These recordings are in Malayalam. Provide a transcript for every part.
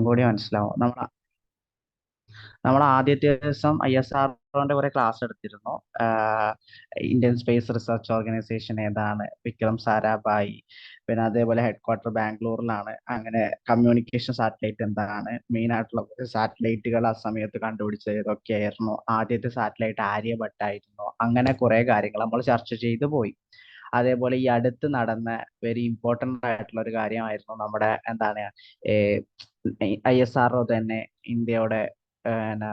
കൂടി മനസ്സിലാവും. നമ്മൾ ആദ്യത്തെ ദിവസം ISROന്റെ കുറെ ക്ലാസ് എടുത്തിരുന്നു. ഇന്ത്യൻ സ്പേസ് റിസർച്ച് ഓർഗനൈസേഷൻ ഏതാണ്, വിക്രം സാരാഭായി, പിന്നെ അതേപോലെ ഹെഡ് ക്വാർട്ടർ ബാംഗ്ലൂരിലാണ്. അങ്ങനെ കമ്മ്യൂണിക്കേഷൻ സാറ്റലൈറ്റ് എന്താണ്, മെയിൻ ആയിട്ടുള്ള സാറ്റലൈറ്റുകൾ ആ സമയത്ത് കണ്ടുപിടിച്ചത് ഏതൊക്കെയായിരുന്നു, ആദ്യത്തെ സാറ്റലൈറ്റ് ആര്യഭട്ടായിരുന്നു, അങ്ങനെ കുറെ കാര്യങ്ങൾ നമ്മൾ ചർച്ച ചെയ്തു പോയി. അതേപോലെ ഈ അടുത്ത് നടന്ന വെരി ഇമ്പോർട്ടൻ്റ് ആയിട്ടുള്ള ഒരു കാര്യമായിരുന്നു നമ്മുടെ എന്താണ് ISRO തന്നെ ഇന്ത്യയുടെ പിന്നെ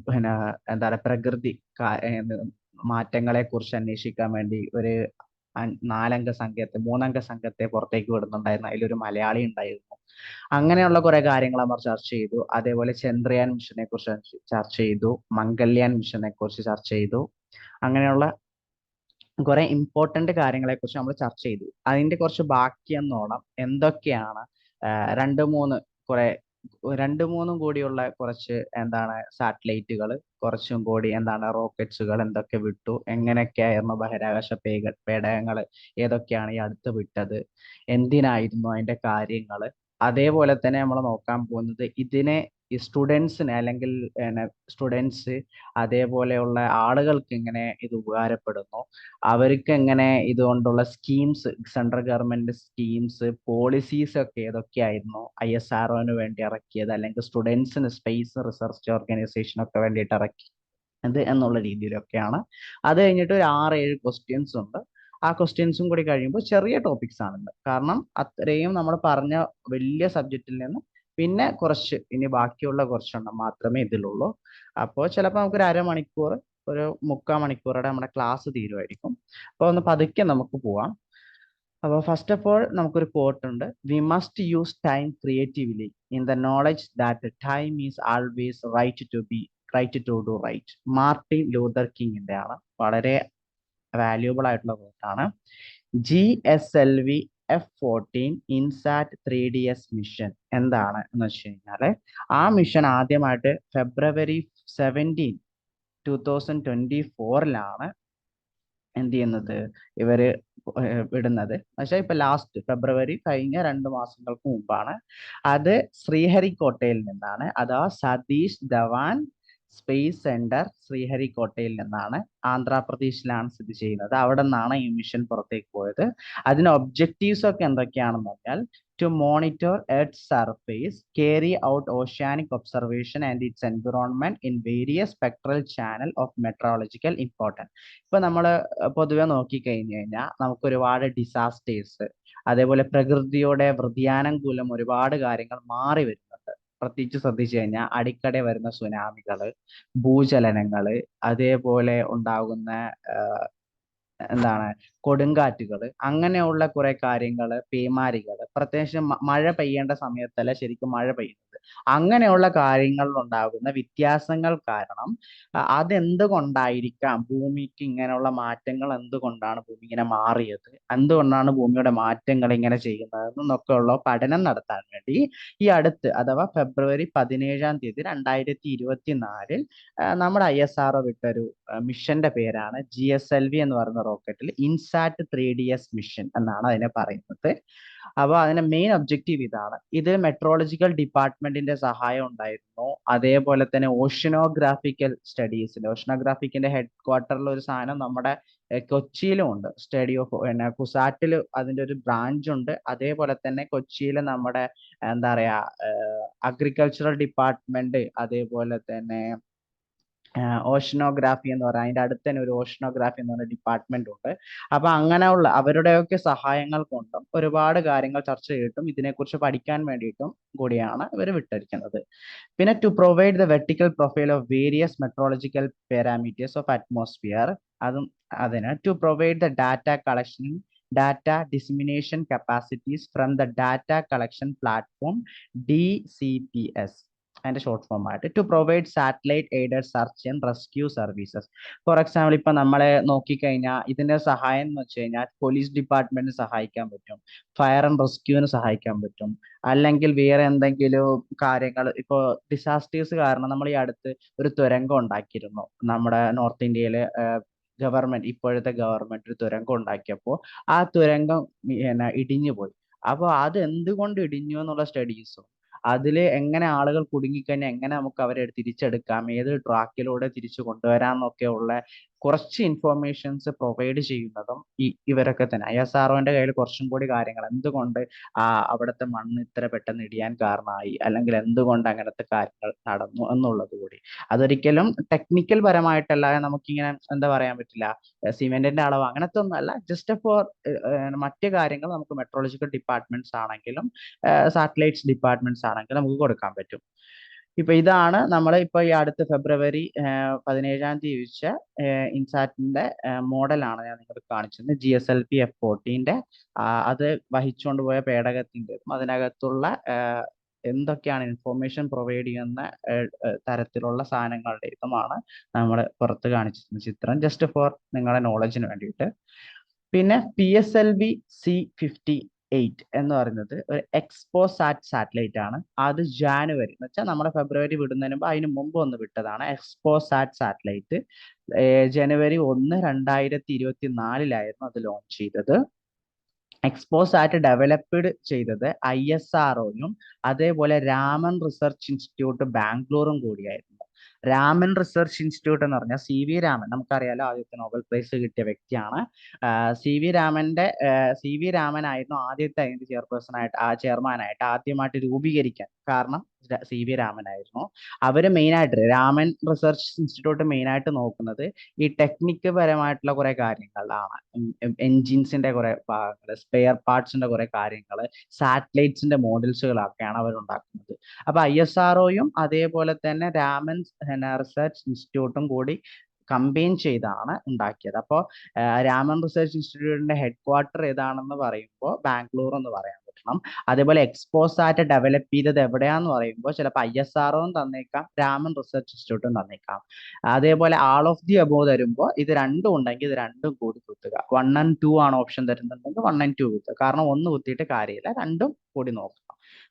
പിന്നെ എന്താണ് പ്രകൃതി മാറ്റങ്ങളെ കുറിച്ച് അന്വേഷിക്കാൻ വേണ്ടി ഒരു നാലംഗ സംഘത്തെ, മൂന്നംഗ സംഘത്തെ പുറത്തേക്ക് വിടുന്നുണ്ടായിരുന്നു. അതിലൊരു മലയാളി ഉണ്ടായിരുന്നു. അങ്ങനെയുള്ള കുറെ കാര്യങ്ങൾ നമ്മൾ ചർച്ച ചെയ്തു. അതേപോലെ ചന്ദ്രയാൻ മിഷനെ കുറിച്ച് ചർച്ച ചെയ്തു, മംഗൾയാൻ മിഷനെ കുറിച്ച് ചർച്ച ചെയ്തു. അങ്ങനെയുള്ള കുറെ ഇമ്പോർട്ടന്റ് കാര്യങ്ങളെ കുറിച്ച് നമ്മൾ ചർച്ച ചെയ്തു. അതിന്റെ കുറച്ച് ബാക്കി എന്നോണം എന്തൊക്കെയാണ് രണ്ട് മൂന്ന് കുറെ രണ്ട് മൂന്നും കൂടിയുള്ള കുറച്ച് എന്താണ് സാറ്റലൈറ്റുകൾ, കുറച്ചും കൂടി എന്താണ് റോക്കറ്റ്സുകൾ എന്തൊക്കെ വിട്ടു, എങ്ങനെയൊക്കെയായിരുന്നു ബഹിരാകാശ പേടകങ്ങൾ ഏതൊക്കെയാണ് ഈ അടുത്ത് വിട്ടത്, എന്തിനായിരുന്നു അതിന്റെ കാര്യങ്ങൾ. അതേപോലെ തന്നെ നമ്മൾ നോക്കാൻ പോകുന്നത് ഇതിനെ ഈ സ്റ്റുഡൻസിന് അല്ലെങ്കിൽ സ്റ്റുഡൻസ് അതേപോലെയുള്ള ആളുകൾക്ക് എങ്ങനെ ഇത് ഉപകാരപ്പെടുന്നു, അവർക്ക് എങ്ങനെ ഇതുകൊണ്ടുള്ള schemes, central government schemes, policies ഒക്കെ ഏതൊക്കെയായിരുന്നു ISROന് വേണ്ടി ഇറക്കിയത്, അല്ലെങ്കിൽ സ്റ്റുഡൻസിന് സ്പേസ് റിസർച്ച് ഓർഗനൈസേഷൻ ഒക്കെ വേണ്ടിയിട്ട് ഇറക്കിയത് എന്നുള്ള രീതിയിലൊക്കെയാണ്. അത് കഴിഞ്ഞിട്ട് ഒരു 6-7 ക്വസ്റ്റ്യൻസ് ഉണ്ട്. ആ ക്വസ്റ്റ്യൻസും കൂടി കഴിയുമ്പോൾ ചെറിയ ടോപ്പിക്സ് ആണുണ്ട്. കാരണം അത്രയും നമ്മൾ പറഞ്ഞ വലിയ സബ്ജക്റ്റിൽ നിന്ന് പിന്നെ കുറച്ച് ഇനി ബാക്കിയുള്ള കുറച്ചെണ്ണം മാത്രമേ ഇതിലുള്ളൂ. അപ്പോൾ ചിലപ്പോൾ നമുക്കൊരു അരമണിക്കൂർ, ഒരു 3/4 മണിക്കൂറുടെ നമ്മുടെ ക്ലാസ് തീരുമായിരിക്കും. അപ്പോൾ ഒന്ന് പതുക്കെ നമുക്ക് പോവാം. അപ്പോൾ ഫസ്റ്റ് ഓഫ് ഓൾ നമുക്കൊരു കോട്ട് ഉണ്ട്: we must use time creatively in the knowledge that time is always right to do right. Martin Luther കിങ്ങിന്റെ ആണ്. വളരെ വാല്യൂബിൾ ആയിട്ടുള്ള കോട്ടാണ്. GSLV F-14 INSAT 3DS mission എന്താണ് എന്ന് വെച്ച് കഴിഞ്ഞാല്, ആ മിഷൻ ആദ്യമായിട്ട് ഫെബ്രുവരി 17, 2024 എന്ത് ചെയ്യുന്നത്, ഇവര് വിടുന്നത്. പക്ഷേ ഇപ്പൊ ലാസ്റ്റ് ഫെബ്രുവരി കഴിഞ്ഞ 2 മാസങ്ങൾക്ക് മുമ്പാണ്. അത് ശ്രീഹരിക്കോട്ടയിൽ നിന്നാണ്, അഥവാ സതീഷ് ധവാൻ സ്പേസ് സെന്റർ ശ്രീഹരിക്കോട്ടയിൽ നിന്നാണ്, ആന്ധ്രാപ്രദേശിലാണ് സ്ഥിതി ചെയ്യുന്നത്. അവിടെ നിന്നാണ് ഈ മിഷൻ പുറത്തേക്ക് പോയത്. അതിന് ഒബ്ജക്റ്റീവ്സ് ഒക്കെ എന്തൊക്കെയാണെന്ന് പറഞ്ഞാൽ, to monitor Earth's surface, carry out oceanic observation and its environment in various spectral channel of meteorological importance. ഇപ്പൊ നമ്മൾ പൊതുവെ നോക്കിക്കഴിഞ്ഞു കഴിഞ്ഞാൽ നമുക്ക് ഒരുപാട് ഡിസാസ്റ്റേഴ്സ്, അതേപോലെ പ്രകൃതിയുടെ വ്യതിയാനം മൂലം ഒരുപാട് കാര്യങ്ങൾ മാറി വരുന്നുണ്ട്. പ്രത്യേകിച്ച് ശ്രദ്ധിച്ചു കഴിഞ്ഞാൽ അടിക്കടി വരുന്ന സുനാമികള്, ഭൂചലനങ്ങള്, അതേപോലെ ഉണ്ടാകുന്ന എന്താണ് കൊടുങ്കാറ്റുകൾ, അങ്ങനെയുള്ള കുറെ കാര്യങ്ങള്, പേമാരികള്, പ്രത്യേകിച്ച് മഴ പെയ്യേണ്ട സമയത്തല്ല ശരിക്കും മഴ പെയ്യുന്നത്. അങ്ങനെയുള്ള കാര്യങ്ങളിൽ ഉണ്ടാകുന്ന വ്യത്യാസങ്ങൾ കാരണം അതെന്തുകൊണ്ടായിരിക്കാം ഭൂമിക്ക് ഇങ്ങനെയുള്ള മാറ്റങ്ങൾ, എന്തുകൊണ്ടാണ് ഭൂമി ഇങ്ങനെ മാറിയത്, എന്തുകൊണ്ടാണ് ഭൂമിയുടെ മാറ്റങ്ങൾ ഇങ്ങനെ ചെയ്യുന്നത് എന്നൊക്കെയുള്ള പഠനം നടത്താൻ വേണ്ടി ഈ അടുത്ത്, അഥവാ ഫെബ്രുവരി 17 2024 നമ്മുടെ ISRO വിട്ടൊരു മിഷന്റെ പേരാണ് GSLV എന്ന് പറയുന്ന റോക്കറ്റിൽ ഇൻസാറ്റ് 3DS മിഷൻ എന്നാണ് അതിനെ പറയുന്നത്. അപ്പോൾ അതിന്റെ മെയിൻ ഒബ്ജക്റ്റീവ് ഇതാണ്. ഇത് മെട്രോളജിക്കൽ ഡിപ്പാർട്ട്മെന്റിന്റെ സഹായം ഉണ്ടായിരുന്നു. അതേപോലെ തന്നെ ഓഷ്യനോഗ്രാഫിക്കിന്റെ ഹെഡ് ക്വാർട്ടറിൽ ഒരു സാധനം നമ്മുടെ കൊച്ചിയിലും ഉണ്ട്. സ്റ്റഡി ഓഫ് കുസാറ്റിൽ അതിന്റെ ഒരു ബ്രാഞ്ച് ഉണ്ട്. അതേപോലെ തന്നെ കൊച്ചിയിൽ നമ്മുടെ എന്താ പറയാ അഗ്രികൾച്ചറൽ ഡിപ്പാർട്ട്മെന്റ്, അതേപോലെ തന്നെ ഓഷനോഗ്രാഫി എന്ന് പറയുന്നത്, അതിന്റെ അടുത്ത് തന്നെ ഒരു ഓഷനോഗ്രാഫി എന്ന് പറയുന്ന ഡിപ്പാർട്ട്മെന്റ് ഉണ്ട്. അപ്പൊ അങ്ങനെയുള്ള അവരുടെയൊക്കെ സഹായങ്ങൾ കൊണ്ടും ഒരുപാട് കാര്യങ്ങൾ ചർച്ച ചെയ്തിട്ടും ഇതിനെക്കുറിച്ച് പഠിക്കാൻ വേണ്ടിയിട്ടും കൂടിയാണ് ഇവർ വിട്ടിരിക്കുന്നത്. പിന്നെ to provide the vertical profile of various metrological parameters of atmosphere, അതും അതിന് to provide the data collection, data dissemination capacities from the data collection platform DCPS, അതിന്റെ ഷോർട്ട് ഫോം ആയിട്ട് to provide satellite aided search and rescue services. For example ഇപ്പൊ നമ്മളെ നോക്കിക്കഴിഞ്ഞാൽ ഇതിന്റെ സഹായം എന്ന് വെച്ച് കഴിഞ്ഞാൽ പോലീസ് ഡിപ്പാർട്ട്മെന്റിന് സഹായിക്കാൻ പറ്റും, ഫയർ ആൻഡ് റെസ്ക്യൂവിന് സഹായിക്കാൻ പറ്റും, അല്ലെങ്കിൽ വേറെ എന്തെങ്കിലും കാര്യങ്ങൾ. ഇപ്പോൾ ഡിസാസ്റ്റേഴ്സ് കാരണം നമ്മൾ ഈ അടുത്ത് ഒരു തുരങ്കം ഉണ്ടാക്കിയിരുന്നു നമ്മുടെ നോർത്ത് ഇന്ത്യയിലെ ഗവൺമെന്റ്, ഇപ്പോഴത്തെ ഗവൺമെന്റ് ഒരു തുരങ്കം ഉണ്ടാക്കിയപ്പോൾ ആ തുരങ്കം ഇടിഞ്ഞു പോയി. അപ്പോൾ അത് എന്തുകൊണ്ട് ഇടിഞ്ഞു എന്നുള്ള സ്റ്റഡീസും, അതിൽ എങ്ങനെ ആളുകൾ കുടുങ്ങിക്കഴിഞ്ഞാൽ എങ്ങനെ നമുക്ക് അവരെ തിരിച്ചെടുക്കാം, ഏത് ട്രാക്കിലൂടെ തിരിച്ചു കൊണ്ടുവരാം എന്നൊക്കെ ഉള്ള കുറച്ച് ഇൻഫോർമേഷൻസ് പ്രൊവൈഡ് ചെയ്യുന്നതും ഇവരൊക്കെ തന്നെ. ISROന്റെ കയ്യിൽ കുറച്ചും കൂടി കാര്യങ്ങൾ, എന്തുകൊണ്ട് അവിടുത്തെ മണ്ണ് ഇത്ര പെട്ടെന്ന് ഇടിയാൻ കാരണമായി, അല്ലെങ്കിൽ എന്തുകൊണ്ട് അങ്ങനത്തെ കാര്യങ്ങൾ നടന്നു എന്നുള്ളത് കൂടി. അതൊരിക്കലും ടെക്നിക്കൽ പരമായിട്ടല്ലാതെ നമുക്കിങ്ങനെ എന്താ പറയാൻ പറ്റില്ല, സിമെന്റിന്റെ അളവ് അങ്ങനത്തെ ഒന്നുമല്ല, ജസ്റ്റ് ഫോർ മറ്റു കാര്യങ്ങൾ നമുക്ക് മെട്രോളജിക്കൽ ഡിപ്പാർട്ട്മെന്റ്സ് ആണെങ്കിലും സാറ്റലൈറ്റ്സ് ഡിപ്പാർട്ട്മെന്റ്സ് ആണെങ്കിലും നമുക്ക് കൊടുക്കാൻ പറ്റും. ഇപ്പൊ ഇതാണ് നമ്മൾ ഇപ്പൊ ഈ അടുത്ത ഫെബ്രുവരി 17-ാം തീയതി വെച്ച ഇൻസാറ്റിന്റെ മോഡലാണ് ഞാൻ നിങ്ങൾക്ക് കാണിച്ചത്. GSLV-F14ന്റെ അത് വഹിച്ചുകൊണ്ട് പോയ പേടകത്തിൻ്റെതും അതിനകത്തുള്ള എന്തൊക്കെയാണ് ഇൻഫോർമേഷൻ പ്രൊവൈഡ് ചെയ്യുന്ന തരത്തിലുള്ള സാധനങ്ങളുടെ ഇതുമാണ് നമ്മൾ പുറത്ത് കാണിച്ചിരുന്ന ചിത്രം, ജസ്റ്റ് ഫോർ നിങ്ങളുടെ നോളജിന് വേണ്ടിയിട്ട്. പിന്നെ PSLV-C58 എന്ന് പറയുന്നത് ഒരു എക്സ്പോസാറ്റ് സാറ്റലൈറ്റ് ആണ്. അത് ജാനുവരി എന്ന് വെച്ചാൽ നമ്മുടെ ഫെബ്രുവരി വിടുന്നതിന് മുമ്പ് അതിന് മുമ്പ് ഒന്ന് വിട്ടതാണ് എക്സ്പോസാറ്റ് സാറ്റലൈറ്റ്. ജനുവരി 1, 2024 അത് ലോഞ്ച് ചെയ്തത്. എക്സ്പോസാറ്റ് ഡെവലപ്ഡ് ചെയ്തത് ISROയും അതേപോലെ രാമൻ റിസർച്ച് ഇൻസ്റ്റിറ്റ്യൂട്ട് ബാംഗ്ലൂരും കൂടിയായിരുന്നു. രാമൻ റിസർച്ച് ഇൻസ്റ്റിറ്റ്യൂട്ട് എന്ന് പറഞ്ഞാൽ CV രാമൻ, നമുക്കറിയാലോ, ആദ്യത്തെ നോബൽ പ്രൈസ് കിട്ടിയ വ്യക്തിയാണ്. CV രാമൻ ആയിരുന്നു ആദ്യത്തെ അതിന്റെ ചെയർമാനായിട്ട് ആദ്യമായിട്ട് രൂപീകരിക്കാൻ കാരണം. CV രാമൻ ആയിരുന്നു. അവര് മെയിനായിട്ട് രാമൻ റിസർച്ച് ഇൻസ്റ്റിറ്റ്യൂട്ട് മെയിനായിട്ട് നോക്കുന്നത് ഈ ടെക്നിക്ക് പരമായിട്ടുള്ള കുറെ കാര്യങ്ങളാണ്. എൻജിൻസിന്റെ കുറെ ഭാഗങ്ങൾ, സ്പെയർ പാർട്സിന്റെ കുറെ കാര്യങ്ങൾ, സാറ്റലൈറ്റ്സിന്റെ മോഡൽസുകളൊക്കെയാണ് അവർ ഉണ്ടാക്കുന്നത്. അപ്പൊ ISROയും അതേപോലെ തന്നെ രാമൻ റിസർച്ച് ഇൻസ്റ്റിറ്റ്യൂട്ടും കൂടി കമ്പൈൻ ചെയ്താണ് ഉണ്ടാക്കിയത്. അപ്പോൾ രാമൻ റിസർച്ച് ഇൻസ്റ്റിറ്റ്യൂട്ടിന്റെ ഹെഡ് ക്വാർട്ടർ ഏതാണെന്ന് പറയുമ്പോൾ ബാംഗ്ലൂർ എന്ന് പറയാൻ പറ്റണം. അതേപോലെ എക്സ്പോസാറ്റ് ഡെവലപ്പ് ചെയ്തത് എവിടെയാന്ന് പറയുമ്പോൾ ചിലപ്പോൾ ISROയും തന്നേക്കാം, രാമൻ റിസർച്ച് ഇൻസ്റ്റിറ്റ്യൂട്ടും തന്നേക്കാം. അതേപോലെ ആൾ ഓഫ് ദി അബോവ് തരുമ്പോൾ ഇത് രണ്ടും ഉണ്ടെങ്കിൽ ഇത് രണ്ടും കൂടി കുത്തുക. 1 and 2 ആണ് ഓപ്ഷൻ തരുന്നുണ്ടെങ്കിൽ 1 and 2 കുത്തുക. കാരണം ഒന്ന് കുത്തിയിട്ട് കാര്യമില്ല, രണ്ടും കൂടി നോക്കുക.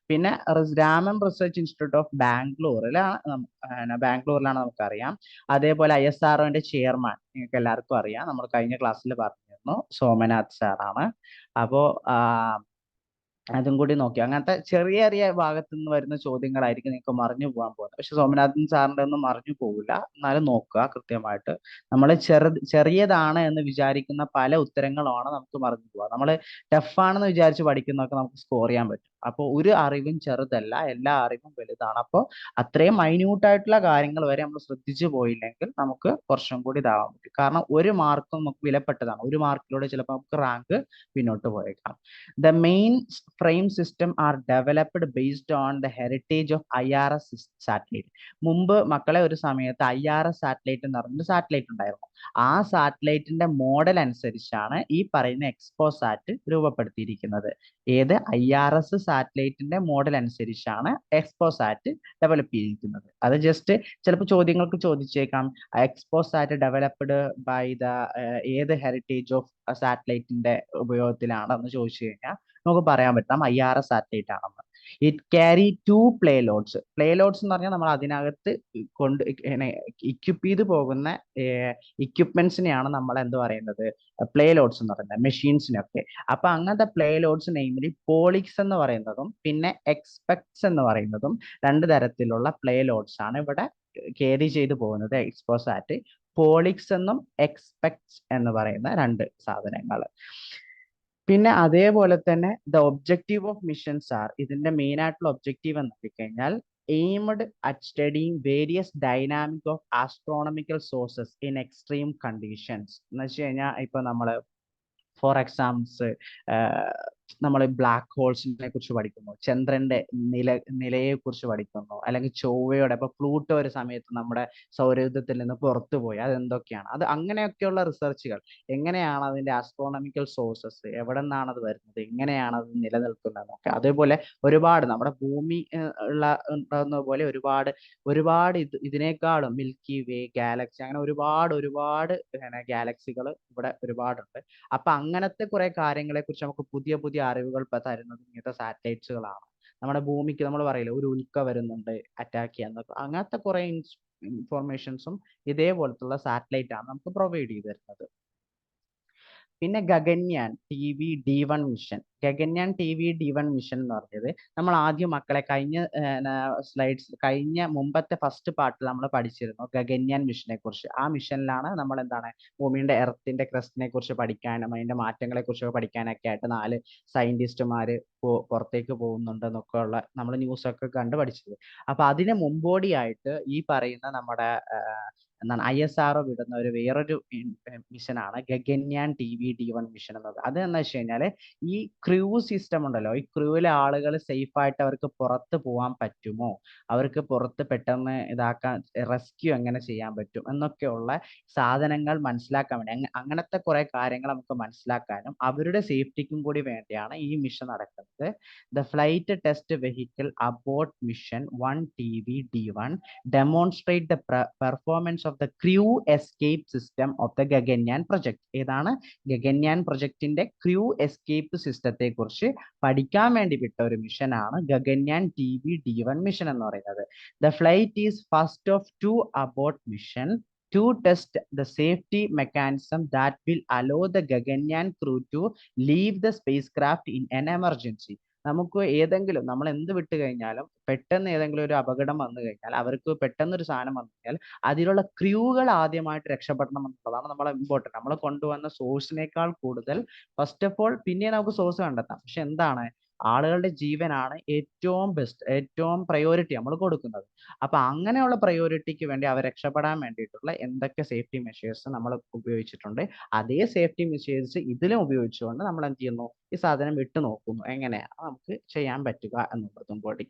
പിന്നെ രാമൻ റിസർച്ച് ഇൻസ്റ്റിറ്റ്യൂട്ട് ഓഫ് ബാംഗ്ലൂരിലാണ് നമുക്കറിയാം. അതേപോലെ ISROന്റെ ചെയർമാൻ നിങ്ങൾക്ക് എല്ലാവർക്കും അറിയാം, നമ്മൾ കഴിഞ്ഞ ക്ലാസ്സിൽ പറഞ്ഞിരുന്നു, സോമനാഥ് സാറാണ്. അപ്പോ അതും കൂടി നോക്കി. അങ്ങനത്തെ ചെറിയ ചെറിയ ഭാഗത്ത് നിന്ന് വരുന്ന ചോദ്യങ്ങളായിരിക്കും നിങ്ങൾക്ക് മറിഞ്ഞു പോകാൻ പോകുന്നത്. പക്ഷെ സോമനാഥൻ സാറിന്റെ ഒന്നും മറിഞ്ഞു പോകില്ല, എന്നാലും നോക്കുക കൃത്യമായിട്ട്. നമ്മൾ ചെറിയതാണ് എന്ന് വിചാരിക്കുന്ന പല ഉത്തരങ്ങളുമാണ് നമുക്ക് മറിഞ്ഞു പോവുക. നമ്മൾ ടഫാണെന്ന് വിചാരിച്ച് പഠിക്കുന്നതൊക്കെ നമുക്ക് സ്കോർ ചെയ്യാൻ പറ്റും. അപ്പോൾ ഒരു അറിവും ചെറുതല്ല, എല്ലാ അറിവും വലുതാണ്. അപ്പോൾ അത്രയും മൈന്യൂട്ടായിട്ടുള്ള കാര്യങ്ങൾ വരെ നമ്മൾ ശ്രദ്ധിച്ചു പോയില്ലെങ്കിൽ നമുക്ക് കുറച്ചും കൂടി ഇതാവാൻ പറ്റും. കാരണം ഒരു മാർക്കും നമുക്ക് വിലപ്പെട്ടതാണ്. ഒരു മാർക്കിലൂടെ ചിലപ്പോൾ നമുക്ക് റാങ്ക് പിന്നോട്ട് പോയേക്കാം. The main frame system are developed based on the heritage of IRS satellite. മുമ്പ് മക്കളെ ഒരു സമയത്ത് IRS സാറ്റലൈറ്റ് എന്ന് പറഞ്ഞൊരു സാറ്റലൈറ്റ് ഉണ്ടായിരുന്നു. ആ സാറ്റലൈറ്റിന്റെ മോഡൽ അനുസരിച്ചാണ് ഈ പറയുന്ന എക്സ്പോസാറ്റ് രൂപപ്പെടുത്തിയിരിക്കുന്നത്. ഏത് IRS സാറ്റലൈറ്റിന്റെ മോഡൽ അനുസരിച്ചാണ് എക്സ്പോസാറ്റ് ഡെവലപ്പ് ചെയ്തിരിക്കുന്നത്. അത് ജസ്റ്റ് ചിലപ്പോൾ ചോദ്യങ്ങൾക്ക് ചോദിച്ചേക്കാം, എക്സ്പോസാറ്റ് ഡെവലപ്ഡ് ബൈ ദ ഏത് ഹെറിറ്റേജ് ഓഫ് സാറ്റലൈറ്റിന്റെ ഉപയോഗത്തിലാണെന്ന് ചോദിച്ചു കഴിഞ്ഞാൽ നമുക്ക് പറയാൻ പറ്റാം IRS സാറ്റലൈറ്റ് ആണെന്ന്. It carry 2 പ്ലേലോഡ്സ്. പ്ലേലോഡ്സ് എന്ന് പറഞ്ഞാൽ നമ്മൾ അതിനകത്ത് ഇക്വിപ്പ് ചെയ്ത് പോകുന്ന ഇക്വിപ്മെന്റ്സിനെയാണ് നമ്മൾ എന്ത് പറയുന്നത്, പ്ലേലോഡ്സ് എന്ന് പറയുന്നത്, മെഷീൻസിനൊക്കെ. അപ്പൊ അങ്ങനത്തെ പ്ലേലോഡ്സ് നെയിമിലി പോളിക്സ് എന്ന് പറയുന്നതും പിന്നെ എക്സ്പെക്ട്സ് എന്ന് പറയുന്നതും 2 തരത്തിലുള്ള പ്ലേലോഡ്സ് ആണ് ഇവിടെ ക്യാരി ചെയ്ത് പോകുന്നത് എക്സ്പോസാറ്റ്. പോളിക്സ് എന്നും എക്സ്പെക്ട്സ് എന്ന് പറയുന്ന 2 സാധനങ്ങൾ. പിന്നെ അതേപോലെ തന്നെ the objective of missions are, ഇതിന്റെ മെയിൻ ആയിട്ടുള്ള ഒബ്ജക്റ്റീവ് എന്ന് നോക്കിക്കഴിഞ്ഞാൽ aimed at studying various dynamic of astronomical sources in extreme conditions. എന്ന് വെച്ച് കഴിഞ്ഞാൽ ഇപ്പൊ നമ്മൾ ഫോർ എക്സാംസ് നമ്മൾ ബ്ലാക്ക് ഹോൾസിനെ കുറിച്ച് പഠിക്കുന്നു, ചന്ദ്രന്റെ നിലയെ കുറിച്ച് പഠിക്കുന്നു, അല്ലെങ്കിൽ ചൊവ്വയുടെ, ഇപ്പൊ പ്ലൂട്ടോ ഒരു സമയത്ത് നമ്മുടെ സൗരയൂഥത്തിൽ നിന്ന് പുറത്തു പോയി, അതെന്തൊക്കെയാണ്, അത് അങ്ങനെയൊക്കെയുള്ള റിസർച്ചുകൾ, എങ്ങനെയാണ് അതിന്റെ ആസ്ട്രോണമിക്കൽ സോഴ്സസ്, എവിടെ നിന്നാണ് അത് വരുന്നത്, എങ്ങനെയാണ് അത് നിലനിൽക്കുന്നതെന്നൊക്കെ. അതേപോലെ ഒരുപാട് നമ്മുടെ ഭൂമി ഉണ്ടാകുന്ന പോലെ ഒരുപാട് ഇതിനേക്കാളും മിൽക്കി വേ, ഗാലക്സി, അങ്ങനെ ഒരുപാട് ഗാലക്സികൾ ഇവിടെ ഒരുപാടുണ്ട്. അപ്പൊ അങ്ങനത്തെ കുറെ കാര്യങ്ങളെ കുറിച്ച് നമുക്ക് പുതിയ പുതിയ അറിവുകൾ തരുന്നത് ഇങ്ങനത്തെ സാറ്റലൈറ്റ്സുകളാണ്. നമ്മുടെ ഭൂമിക്ക് നമ്മൾ പറയില്ല ഒരു ഉൽക്ക വരുന്നുണ്ട് അറ്റാക്ക് ചെയ്യാൻ, അങ്ങനത്തെ കുറെ ഇൻഫോർമേഷൻസും ഇതേപോലത്തുള്ള സാറ്റലൈറ്റ് ആണ് നമുക്ക് പ്രൊവൈഡ് ചെയ്ത് തരുന്നത്. പിന്നെ Gaganyaan TB-D1 mission. Gaganyaan TB-D1 mission എന്ന് പറഞ്ഞത് നമ്മൾ ആദ്യം മക്കളെ കഴിഞ്ഞ മുമ്പത്തെ ഫസ്റ്റ് പാർട്ടിൽ നമ്മൾ പഠിച്ചിരുന്നു ഗഗൻയാൻ മിഷനെ കുറിച്ച്. ആ മിഷനിലാണ് നമ്മൾ എന്താണ് ഭൂമിയുടെ എർത്തിന്റെ ക്രസ്റ്റിനെ കുറിച്ച് പഠിക്കാനും അതിന്റെ മാറ്റങ്ങളെ കുറിച്ച് പഠിക്കാനൊക്കെ ആയിട്ട് 4 സയന്റിസ്റ്റുമാര് പുറത്തേക്ക് പോകുന്നുണ്ടെന്നൊക്കെ ഉള്ള നമ്മൾ ന്യൂസ് ഒക്കെ കണ്ട് പഠിച്ചത്. അപ്പൊ അതിന് മുമ്പോടിയായിട്ട് ഈ പറയുന്ന നമ്മുടെ എന്താണ് ISRO വിടുന്ന ഒരു വേറൊരു മിഷനാണ് ഗഗൻയാൻ TB-D1 മിഷൻ എന്നത്. അത് എന്ന് വെച്ച് കഴിഞ്ഞാല് ഈ ക്രൂ സിസ്റ്റം ഉണ്ടല്ലോ, ഈ ക്രൂവിലെ ആളുകൾ സേഫ് ആയിട്ട് അവർക്ക് പുറത്ത് പോകാൻ പറ്റുമോ, അവർക്ക് പുറത്ത് പെട്ടെന്ന് ഇതാക്കാൻ റെസ്ക്യൂ എങ്ങനെ ചെയ്യാൻ പറ്റും എന്നൊക്കെയുള്ള സാധനങ്ങൾ മനസ്സിലാക്കാൻ വേണ്ടി അങ്ങനത്തെ കുറെ കാര്യങ്ങൾ നമുക്ക് മനസ്സിലാക്കാനും അവരുടെ സേഫ്റ്റിക്കും കൂടി വേണ്ടിയാണ് ഈ മിഷൻ നടക്കുന്നത്. The flight test vehicle abort mission 1 TB-D1 demonstrate the performance of the crew escape system of the Gaganyaan project. ഏതാണ് ഗഗൻയാൻ പ്രൊജക്ടിന്റെ ക്രൂ എസ്കേപ്പ് സിസ്റ്റത്തെ കുറിച്ച് പഠിക്കാൻ വേണ്ടി വിട്ട ഒരു മിഷനാണ് ഗഗൻയാൻ TB-D1 മിഷൻ എന്ന് പറയുന്നത്. The flight is first of 2 abort mission to test the safety mechanism that will allow the Gaganyaan crew to leave the spacecraft in an emergency. നമുക്ക് ഏതെങ്കിലും നമ്മൾ എന്ത് വിട്ട് കഴിഞ്ഞാലും പെട്ടെന്ന് ഏതെങ്കിലും ഒരു അപകടം വന്നു കഴിഞ്ഞാൽ, അവർക്ക് പെട്ടെന്ന് ഒരു സാധനം വന്നു കഴിഞ്ഞാൽ അതിലുള്ള ക്രൂകൾ ആദ്യമായിട്ട് രക്ഷപ്പെടണം എന്നുള്ളതാണ് നമ്മളെ ഇമ്പോർട്ടൻറ്റ്. നമ്മൾ കൊണ്ടുവന്ന സോഴ്സിനേക്കാൾ കൂടുതൽ ഫസ്റ്റ് ഓഫ് ഓൾ പിന്നെ നമുക്ക് സോഴ്സ് കണ്ടെത്താം, പക്ഷെ എന്താണ് ആളുകളുടെ ജീവനാണ് ഏറ്റവും ബെസ്റ്റ്, ഏറ്റവും പ്രയോറിറ്റി നമ്മൾ കൊടുക്കുന്നത്. അപ്പൊ അങ്ങനെയുള്ള പ്രയോറിറ്റിക്ക് വേണ്ടി അവർ രക്ഷപ്പെടാൻ വേണ്ടിയിട്ടുള്ള എന്തൊക്കെ സേഫ്റ്റി മെഷേഴ്സ് നമ്മൾ ഉപയോഗിച്ചിട്ടുണ്ട്, അതേ സേഫ്റ്റി മെഷേഴ്സ് ഇതിലും ഉപയോഗിച്ചുകൊണ്ട് നമ്മൾ എന്ത് ചെയ്യുന്നു, ഈ സാധനം വിട്ടു നോക്കുന്നു എങ്ങനെയാണ് നമുക്ക് ചെയ്യാൻ പറ്റുക എന്നുള്ളതും കൂടി.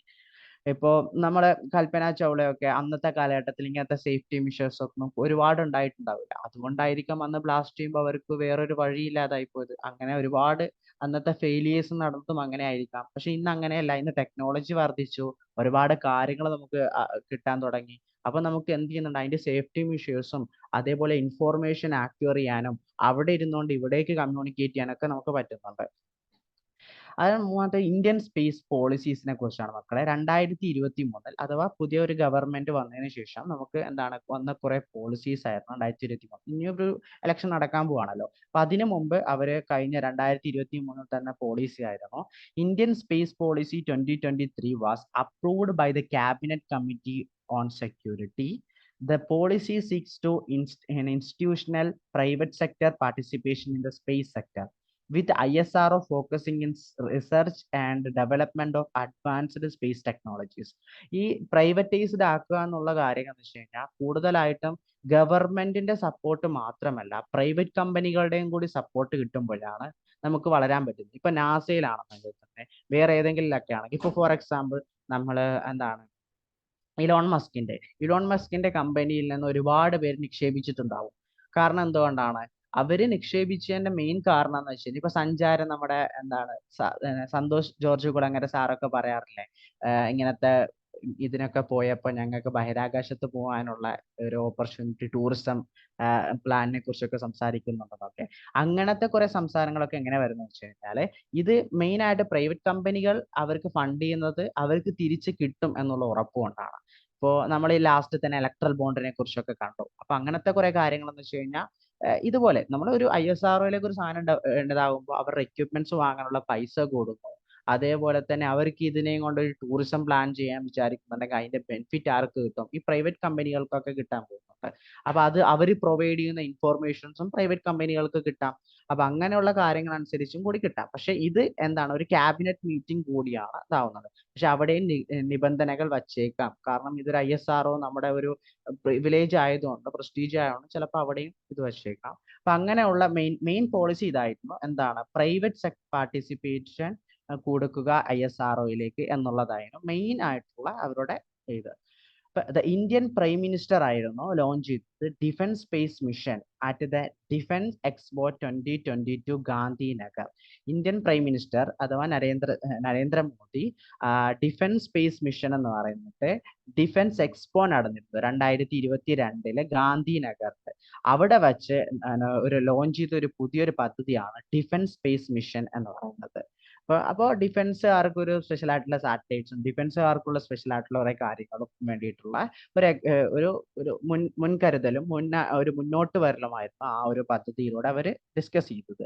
ഇപ്പോ നമ്മുടെ കൽപ്പന ചൗളയൊക്കെ അന്നത്തെ കാലഘട്ടത്തിൽ ഇങ്ങനത്തെ സേഫ്റ്റി മെഷേഴ്സ് ഒന്നും ഒരുപാട് ഉണ്ടായിട്ടുണ്ടാവില്ല. അതുകൊണ്ടായിരിക്കും അന്ന് ബ്ലാസ്റ്റ് ചെയ്യുമ്പോൾ അവർക്ക് വേറൊരു വഴിയില്ലാതായി പോയത്. അങ്ങനെ ഒരുപാട് അന്നത്തെ ഫെയിലിയേഴ്സ് നടന്നതും അങ്ങനെ ആയിരിക്കാം. പക്ഷെ ഇന്ന് അങ്ങനെയല്ല, ഇന്ന് ടെക്നോളജി വർദ്ധിച്ചു, ഒരുപാട് കാര്യങ്ങൾ നമുക്ക് കിട്ടാൻ തുടങ്ങി. അപ്പൊ നമുക്ക് എന്ത് ചെയ്യുന്നുണ്ട്, അതിന്റെ സേഫ്റ്റി മെഷേഴ്സും അതേപോലെ ഇൻഫോർമേഷൻ ആക്വയർ ചെയ്യാനും അവിടെ ഇരുന്നുകൊണ്ട് ഇവിടേക്ക് കമ്മ്യൂണിക്കേറ്റ് ചെയ്യാനൊക്കെ നമുക്ക് പറ്റുന്നുണ്ട്. അത് മൂന്നാമത്തെ ഇന്ത്യൻ സ്പേസ് പോളിസീസിനെ കുറിച്ചാണ് മക്കളെ. 2023 അഥവാ പുതിയ ഒരു ഗവൺമെന്റ് വന്നതിന് ശേഷം നമുക്ക് എന്താണ് വന്ന കുറെ പോളിസീസ് ആയിരുന്നു 2023. ഇനിയൊരു ഇലക്ഷൻ നടക്കാൻ പോവാണല്ലോ, അപ്പൊ അതിനു മുമ്പ് അവര് കഴിഞ്ഞ 2023 തന്നെ പോളിസി ആയിരുന്നു. Indian space policy 2023 was approved by the cabinet committee on security. The policy seeks to an institutional private sector participation in the space sector, with ISRO focusing in research and development of advanced space technologies. ഈ പ്രൈവറ്റൈസ്ഡ് ആക്കുക എന്നുള്ള കാര്യം എന്ന് വെച്ച് കഴിഞ്ഞാൽ കൂടുതലായിട്ടും ഗവൺമെന്റിന്റെ സപ്പോർട്ട് മാത്രമല്ല പ്രൈവറ്റ് കമ്പനികളുടെയും കൂടി സപ്പോർട്ട് കിട്ടുമ്പോഴാണ് നമുക്ക് വളരാൻ പറ്റുന്നത്. ഇപ്പൊ നാസയിലാണെന്നെങ്കിൽ തന്നെ വേറെ ഏതെങ്കിലുമൊക്കെ ആണെങ്കിൽ, ഇപ്പൊ ഫോർ എക്സാമ്പിൾ നമ്മൾ എന്താണ് ഇലോൺ മസ്കിന്റെ കമ്പനിയിൽ നിന്ന് ഒരുപാട് പേര് നിക്ഷേപിച്ചിട്ടുണ്ടാവും. കാരണം എന്തുകൊണ്ടാണ് അവര് നിക്ഷേപിച്ചതിന്റെ മെയിൻ കാരണം എന്ന് വെച്ചാൽ, ഇപ്പൊ സഞ്ചാരം നമ്മുടെ എന്താണ് സന്തോഷ് ജോർജ് കുളങ്ങര സാറൊക്കെ പറയാറില്ലേ, ഇങ്ങനത്തെ ഇതിനൊക്കെ പോയപ്പോൾ ഞങ്ങൾക്ക് ബഹിരാകാശത്ത് പോകാനുള്ള ഒരു ഓപ്പർച്യൂണിറ്റി, ടൂറിസം പ്ലാനിനെ കുറിച്ചൊക്കെ സംസാരിക്കുന്നുണ്ടെന്നൊക്കെ. അങ്ങനത്തെ കുറെ സംസാരങ്ങളൊക്കെ എങ്ങനെ വരുന്നത് വെച്ച് കഴിഞ്ഞാല്, ഇത് മെയിൻ ആയിട്ട് പ്രൈവറ്റ് കമ്പനികൾ അവർക്ക് ഫണ്ട് ചെയ്യുന്നത് അവർക്ക് തിരിച്ച് കിട്ടും എന്നുള്ള ഉറപ്പുകൊണ്ടാണ്. ഇപ്പോൾ നമ്മൾ ഈ ലാസ്റ്റ് തന്നെ ഇലക്ട്രൽ ബോണ്ടിനെ കുറിച്ചൊക്കെ കണ്ടു. അപ്പൊ അങ്ങനത്തെ കുറെ കാര്യങ്ങൾ എന്ന് വെച്ച് കഴിഞ്ഞാൽ ഇതുപോലെ നമ്മൾ ഒരു ISROയിലേക്ക് ഒരു സാധനം ഉണ്ടാകുമ്പോൾ അവരുടെ എക്യുപ്മെന്റ്സ് വാങ്ങാനുള്ള പൈസ കൊടുക്കും. അതേപോലെ തന്നെ അവർക്ക് ഇതിനെയും കൊണ്ട് ഒരു ടൂറിസം പ്ലാൻ ചെയ്യാൻ വിചാരിക്കുന്നുണ്ടെങ്കിൽ അതിന്റെ ബെനിഫിറ്റ് ആർക്ക് കിട്ടും, ഈ പ്രൈവറ്റ് കമ്പനികൾക്കൊക്കെ കിട്ടാൻ പോകുന്നുണ്ട്. അപ്പൊ അത് അവർ പ്രൊവൈഡ് ചെയ്യുന്ന ഇൻഫോർമേഷൻസും പ്രൈവറ്റ് കമ്പനികൾക്ക് കിട്ടാം. അപ്പൊ അങ്ങനെയുള്ള കാര്യങ്ങൾ അനുസരിച്ചും കൂടി കിട്ടാം. പക്ഷെ ഇത് എന്താണ് ഒരു ക്യാബിനറ്റ് മീറ്റിംഗ് കൂടിയാണ് ഇതാവുന്നത്. പക്ഷെ അവിടെയും നിബന്ധനകൾ വച്ചേക്കാം. കാരണം ഇതൊരു ISRO നമ്മുടെ ഒരു പ്രിവിലേജ് ആയതുകൊണ്ട്, പ്രസ്റ്റീജ് ആയതുകൊണ്ട് ചിലപ്പോൾ അവിടെയും ഇത് വച്ചേക്കാം. അപ്പൊ അങ്ങനെയുള്ള മെയിൻ പോളിസി ഇതായിരുന്നു, എന്താണ് പ്രൈവറ്റ് പാർട്ടിസിപ്പേഷൻ കൊടുക്കുക ISROയിലേക്ക് എന്നുള്ളതായിരുന്നു മെയിൻ ആയിട്ടുള്ള അവരുടെ ഇത്. ദ ഇന്ത്യൻ പ്രൈം മിനിസ്റ്റർ ആയിരുന്നു ലോഞ്ച് ചെയ്തത് defence space mission at the defence expo 2022 Gandhinagar. Indian prime minister അഥവാ നരേന്ദ്രമോദി ഡിഫൻസ് സ്പേസ് മിഷൻ എന്ന് പറയുന്നത് ഡിഫൻസ് എക്സ്പോ നടന്നിരുന്നത് 2022 ഗാന്ധിനഗറിൽ. അവിടെ വച്ച് ഒരു ലോഞ്ച് ചെയ്ത ഒരു പുതിയൊരു പദ്ധതിയാണ് ഡിഫൻസ് സ്പേസ് മിഷൻ എന്ന് പറയുന്നത്. അപ്പോൾ ഡിഫൻസുകാർക്കൊരു സ്പെഷ്യൽ ആയിട്ടുള്ള സാറ്റലൈറ്റ്സും ഡിഫൻസുകാർക്കുള്ള സ്പെഷ്യൽ ആയിട്ടുള്ള കുറെ കാര്യങ്ങളും വേണ്ടിയിട്ടുള്ള ഒരു ഒരു മുൻകരുതലും ഒരു മുന്നോട്ട് വരലുമായിരുന്നു ആ ഒരു പദ്ധതിയിലൂടെ അവർ ഡിസ്കസ് ചെയ്തത്.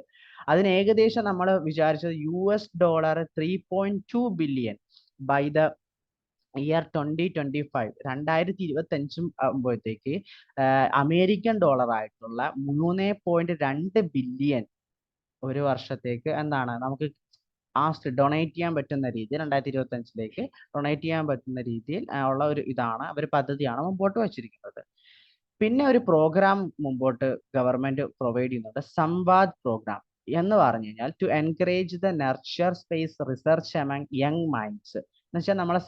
അതിന് ഏകദേശം നമ്മൾ വിചാരിച്ചത് $3.2 ബില്യൺ ബൈ ദ ഇയർ 2025 2025 ആകുമ്പോഴത്തേക്ക് അമേരിക്കൻ ഡോളർ ആയിട്ടുള്ള 3.2 ബില്യൺ ഒരു വർഷത്തേക്ക് എന്താണ് നമുക്ക് ഡൊണേറ്റ് ചെയ്യാൻ പറ്റുന്ന രീതിയിൽ 2025 ഡൊണേറ്റ് ചെയ്യാൻ പറ്റുന്ന രീതിയിൽ ഉള്ള ഒരു പദ്ധതിയാണ് മുമ്പോട്ട് വച്ചിരിക്കുന്നത്. പിന്നെ ഒരു പ്രോഗ്രാം മുമ്പോട്ട് ഗവൺമെന്റ് പ്രൊവൈഡ് ചെയ്യുന്നുണ്ട്, സംവാദ് പ്രോഗ്രാം എന്ന് പറഞ്ഞു കഴിഞ്ഞാൽ to encourage the nurture space research among young minds. എന്ന് വെച്ചാൽ നമ്മളെ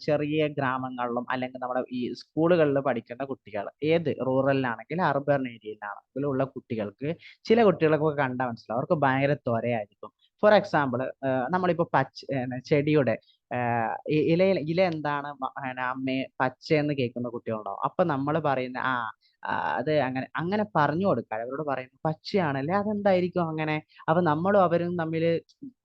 ചെറിയ ഗ്രാമങ്ങളിലും അല്ലെങ്കിൽ നമ്മുടെ ഈ സ്കൂളുകളിൽ പഠിക്കുന്ന കുട്ടികൾ, ഏത് റൂറലിലാണെങ്കിൽ അർബൻ ഏരിയയിലാണെങ്കിലും ഉള്ള കുട്ടികൾക്ക്, ചില കുട്ടികളൊക്കെ കണ്ടാൽ മനസ്സിലാവും അവർക്ക് ഭയങ്കര ത്വരയായിരിക്കും. ഫോർ എക്സാമ്പിൾ, നമ്മളിപ്പോ ചെടിയുടെ ഇല എന്താണ് അമ്മേ പച്ചയെന്ന് കേൾക്കുന്ന കുട്ടികളുണ്ടാവും. അപ്പൊ നമ്മൾ പറയുന്ന അത് അങ്ങനെ അങ്ങനെ പറഞ്ഞു കൊടുക്കാൻ അവരോട് പറയുന്നു പച്ചയാണല്ലേ, അതെന്തായിരിക്കും അങ്ങനെ. അപ്പൊ നമ്മളും അവരും തമ്മിൽ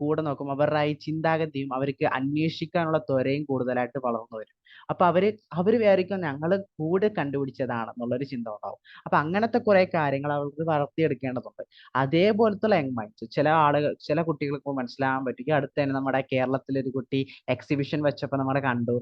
കൂടെ നോക്കും, അവരുടെ ഈ ചിന്താഗതിയും അവർക്ക് അന്വേഷിക്കാനുള്ള ത്വരയും കൂടുതലായിട്ട് വളർന്നു വരും. അപ്പൊ അവര് വിചാരിക്കും ഞങ്ങൾ കൂടെ കണ്ടുപിടിച്ചതാണെന്നുള്ളൊരു ചിന്ത ഉണ്ടാവും. അപ്പൊ അങ്ങനത്തെ കുറെ കാര്യങ്ങൾ അവർക്ക് വളർത്തിയെടുക്കേണ്ടതുണ്ട്. അതേപോലത്തെ യങ് മൈൻഡ്സ് ചില കുട്ടികൾക്ക് മനസ്സിലാകാൻ പറ്റും. അടുത്ത് തന്നെ നമ്മുടെ കേരളത്തിലൊരു കുട്ടി എക്സിബിഷൻ വെച്ചപ്പോൾ നമ്മൾ കണ്ടു,